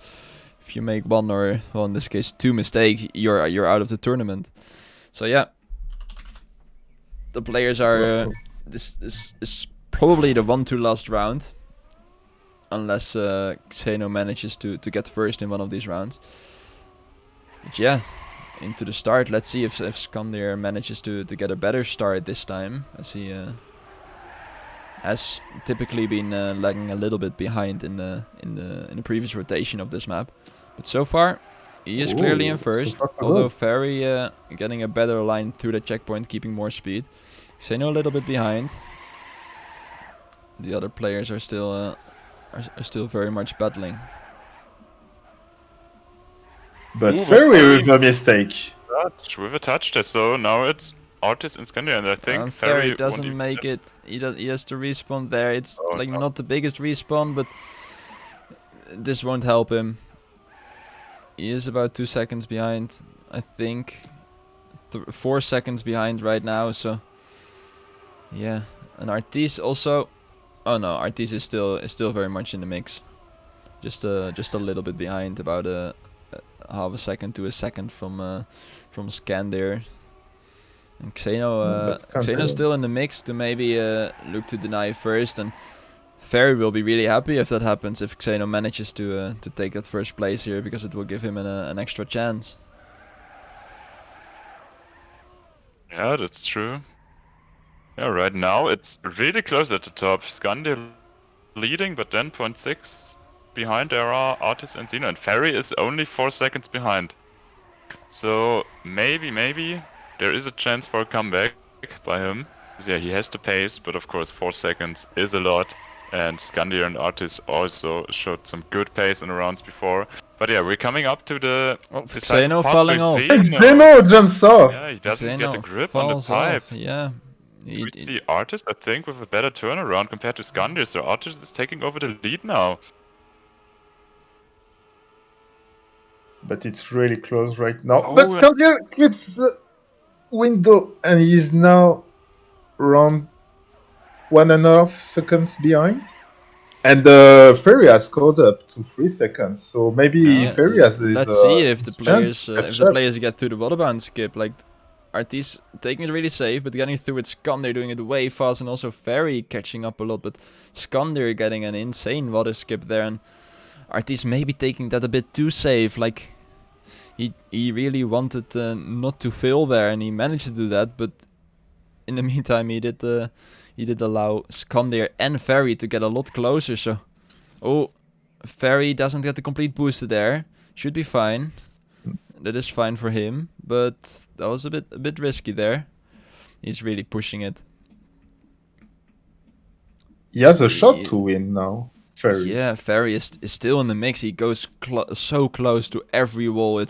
if you make one or, well, in this case, 2 mistakes, you're out of the tournament. So yeah, the players are. This is probably the 1-2 last round, unless Xeno manages to get first in one of these rounds. But yeah, into the start. Let's see if SkandeaR manages to get a better start this time, as he has typically been lagging a little bit behind in the previous rotation of this map. But so far, he is clearly in first, although Ferry getting a better line through the checkpoint, keeping more speed. Xeno a little bit behind. The other players are still very much battling. But Ferry with a mistake. With a touch test, so now it's Artisse and SkandeaR, and I think Ferry doesn't make it. He has to respawn there. It's not the biggest respawn, but this won't help him. He is about 2 seconds behind, I think. 4 seconds behind right now, so yeah. And Artisse also. Oh no, Artisse is still very much in the mix. Just a little bit behind, about half a second to a second from SkandeaR. And Xeno's still in the mix to maybe look to deny first, and Ferry will be really happy if that happens, if Xeno manages to take that first place here, because it will give him an extra chance. Yeah, that's true. Yeah, right now it's really close at the top. SkandeaR leading, but then 0.6 behind there are Artisse and Xeno, and Ferry is only 4 seconds behind. So maybe there is a chance for a comeback by him. Yeah, he has the pace, but of course 4 seconds is a lot. And SkandeaR and Artisse also showed some good pace in the rounds before. But yeah, we're coming up to the Xeno falling off. Xeno jumps off. Yeah, he doesn't get a grip on the pipe. Yeah. We see Artisse, I think, with a better turnaround compared to SkandeaR, so Artisse is taking over the lead now. But it's really close right now. But SkandeaR clips the window, and he is now around 1.5 seconds behind. And Ferry has caught up to 3 seconds, so maybe Ferry has. Let's see if the players get through the water bound skip. Like Artisse taking it really safe, but getting through with SkandeaR doing it way fast, and also Ferry catching up a lot, but SkandeaR getting an insane water skip there, and Artisse maybe taking that a bit too safe. Like he really wanted not to fail there, and he managed to do that, but in the meantime he did allow SkandeaR and Ferry to get a lot closer. So Ferry doesn't get the complete booster there, should be fine. That is fine for him, but that was a bit risky there. He's really pushing it. He has a shot to win now, Ferry. Yeah, Ferry is still in the mix. He goes so close to every wall.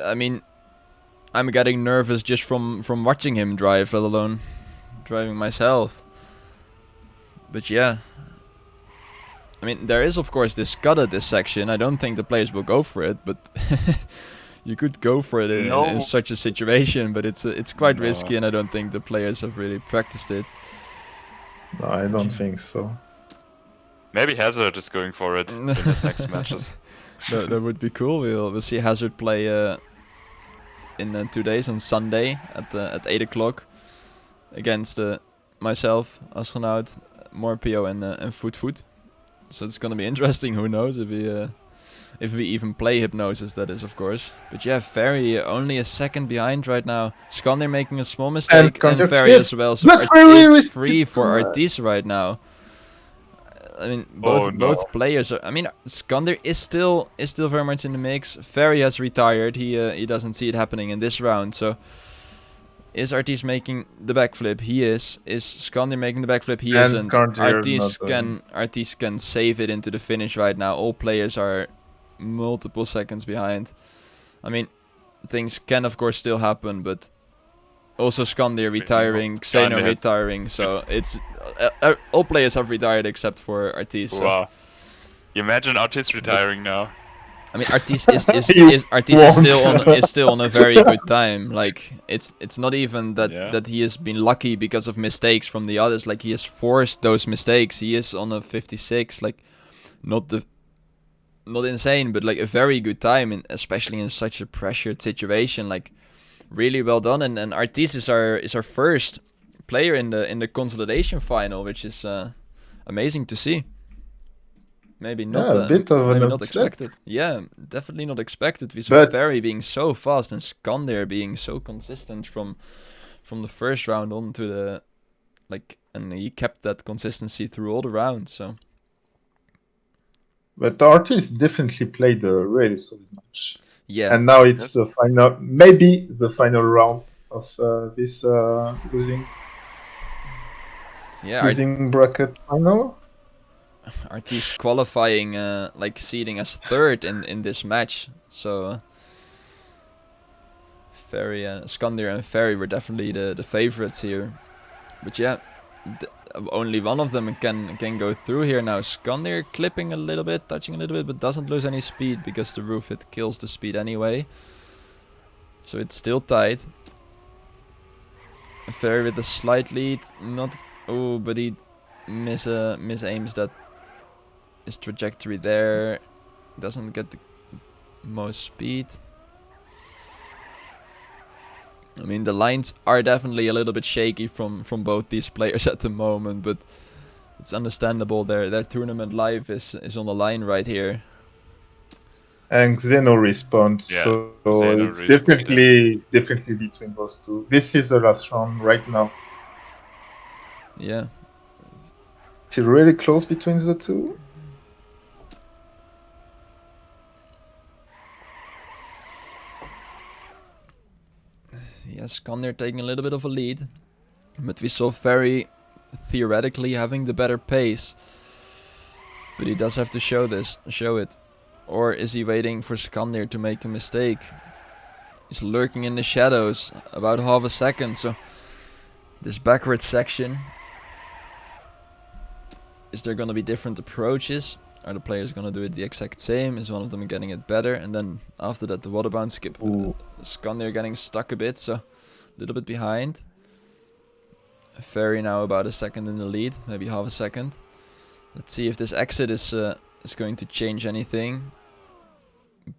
I mean, I'm getting nervous just from watching him drive, let alone driving myself. But yeah. I mean, there is of course this cut at this section. I don't think the players will go for it, but you could go for it in such a situation. But it's quite risky, and I don't think the players have really practiced it. No, I don't think so. Maybe Hazard is going for it in his next matches. That would be cool. We'll see Hazard play in 2 days on Sunday at 8 o'clock against myself, Astronaut, Morpio, and Foot. So it's gonna be interesting. Who knows if we even play Hypnosis, that is, of course. But yeah, Ferry only a second behind right now. SkandeaR making a small mistake, and Ferry as well. So it's free for Artisse right now. I mean, both no. players are. I mean, SkandeaR is still very much in the mix. Ferry has retired. He doesn't see it happening in this round. So, is Artisse making the backflip? He is. Is SkandeaR making the backflip? He isn't. Artisse can save it into the finish right now. All players are multiple seconds behind. I mean, things can of course still happen, but also SkandeaR retiring, Xeno retiring, so it's all players have retired except for Artisse. So. Wow! Imagine Artisse retiring now. I mean, Artisse is still on a very good time. Like it's not even that he has been lucky because of mistakes from the others. Like he has forced those mistakes. He is on a 56. Like not insane, but like a very good time, especially in such a pressured situation. Like really well done. And Artisse is our first player in the consolidation final, which is amazing to see. Maybe not, maybe not expected. Yeah, definitely not expected. We saw Ferry being so fast and SkandeaR being so consistent from the first round on to the and he kept that consistency through all the rounds. So. But Artisse definitely played a really solid match. Yeah. And now it's the final, maybe the final round of this losing bracket final. Artisse qualifying, seeding as third in this match. So Ferry, SkandeaR and Ferry were definitely the favorites here. But yeah, only one of them can go through here now. SkandeaR clipping a little bit, touching a little bit, but doesn't lose any speed because the roof hit kills the speed anyway. So it's still tight. Ferry with a slight lead, but he misaims that. His trajectory there, doesn't get the most speed. I mean, the lines are definitely a little bit shaky from both these players at the moment, but it's understandable. Their tournament life is on the line right here. And Xeno responds, so it's definitely between those two. This is the last round right now. Yeah. It's really close between the two. Yes, SkandeaR taking a little bit of a lead, but we saw Ferry theoretically having the better pace. But he does have to show it. Or is he waiting for SkandeaR to make a mistake? He's lurking in the shadows, about half a second, so this backward section. Is there gonna be different approaches? Are the players gonna do it the exact same? Is one of them getting it better? And then after that the water bounce skip. SkandeaR getting stuck a bit, so a little bit behind. Ferry now about a second in the lead, maybe half a second. Let's see if this exit is going to change anything.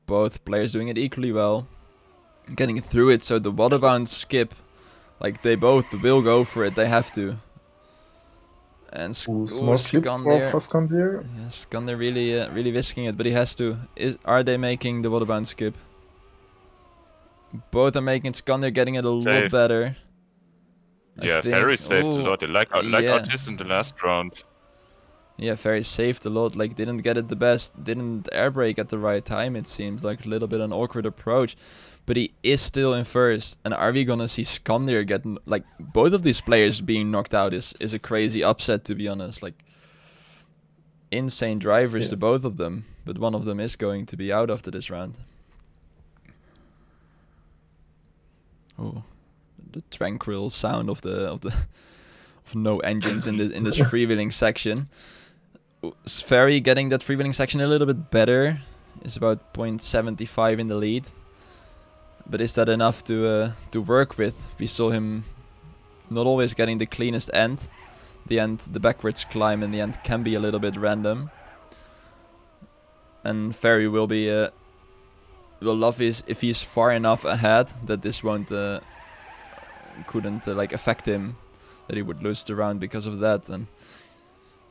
Both players doing it equally well. Getting through it, so the water bounce skip, like they both will go for it, they have to. And SkandeaR. Yeah, SkandeaR really risking it, but he has to. Are they making the water bounce skip? Both are making it. SkandeaR getting it a lot better. Yeah, Ferry saved a lot. Like Artisse in the last round. Yeah, Ferry saved a lot. Like didn't get it the best. Didn't air brake at the right time. It seems like a little bit an awkward approach. But he is still in first. And are we gonna see SkandeaR get, like, both of these players being knocked out is a crazy upset, to be honest. Like, insane drivers to both of them. But one of them is going to be out after this round. Oh, the tranquil sound of no engines in this freewheeling section. Ferry getting that freewheeling section a little bit better. Is about 0.75 in the lead. But is that enough to work with? We saw him not always getting the cleanest end. The backwards climb in the end can be a little bit random. And Ferry will love if he's far enough ahead that this couldn't affect him, that he would lose the round because of that, and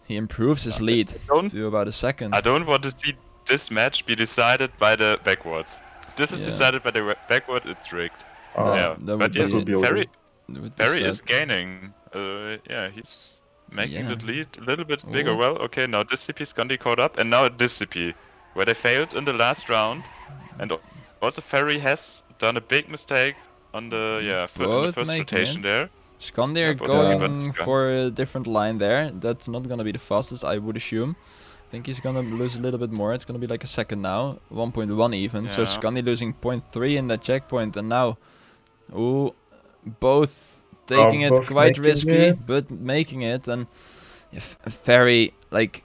he improves his lead to about a second. I don't want to see this match be decided by the backwards. This is decided by the backward, it's rigged. That but would yeah, be Ferry is gaining. Yeah, he's making Yeah. the lead a little bit bigger. Oh. Well, okay, now this CP Scandi caught up, and now this CP, where they failed in the last round, and also Ferry has done a big mistake on the in the Both first making rotation it. there. SkandeaR both making, but going for a different line there. That's not gonna be the fastest, I would assume. I think he's gonna lose a little bit more. It's gonna be like a second now, 1.1 even. So Yeah. Scandi losing 0.3 in that checkpoint, and now, ooh, both taking it both quite making risky, it. but making it. And if Ferry, like,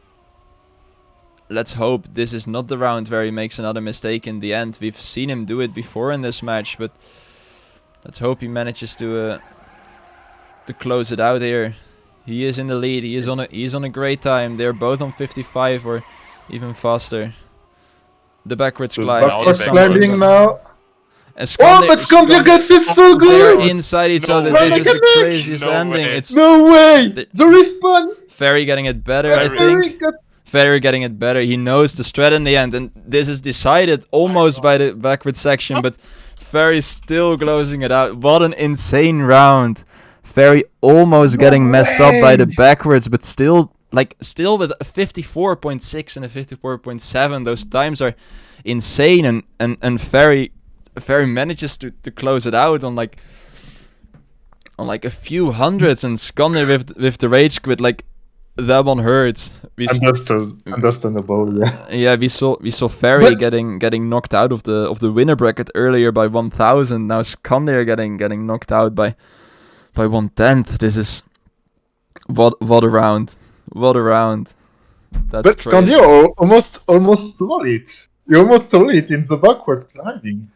let's hope this is not the round where he makes another mistake in the end. We've seen him do it before in this match, but let's hope he manages to close it out here. He is in the lead. He's on a great time. They're both on 55 or even faster. The backwards climb Backwards is climbing something. now. And Oh, but SkandeaR gets it so They're good! inside each No other. way. This is the craziest No ending. way. It's No way! The- The respawn! Ferry getting it better, I Ferry. think. Ferry getting it better. He knows the strat in the end, and this is decided almost by the backward section, but Ferry's still closing it out. What an insane round. Ferry almost getting messed up by the backwards, but still with a 54.6 and a 54.7. Those times are insane, and Ferry manages to close it out on like a few hundreds, and SkandeaR with the rage quit, like, that one hurts. Understandable, yeah. Yeah, we saw Ferry But- getting knocked out of the winner bracket earlier by 1,000. Now SkandeaR getting knocked out by 1/10. This is what a round. What a round. That's But crazy. SkandeaR almost stole it. He almost stole it in the backwards climbing.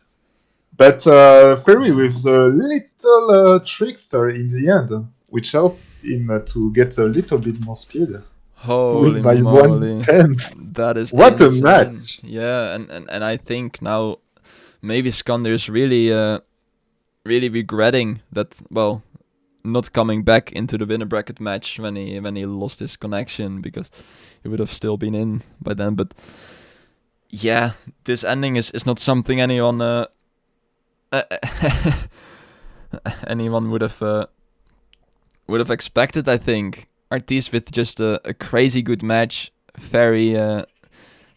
But Ferry with the little trickster in the end, which helped him to get a little bit more speed. Holy Win by moly. 1/10. That is What a insane. match. Yeah, and I think now maybe SkandeaR is really regretting that, well, not coming back into the winner bracket match when he lost his connection, because he would have still been in by then. But yeah, this ending is not something anyone would have expected, I think. Artisse with just a crazy good match. Ferry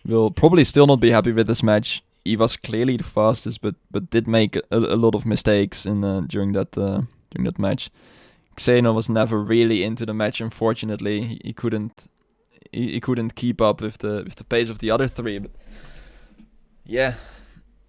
will probably still not be happy with this match. He was clearly the fastest, but did make a lot of mistakes during that match. Xeno was never really into the match, unfortunately. He couldn't keep up with the pace of the other three. But yeah,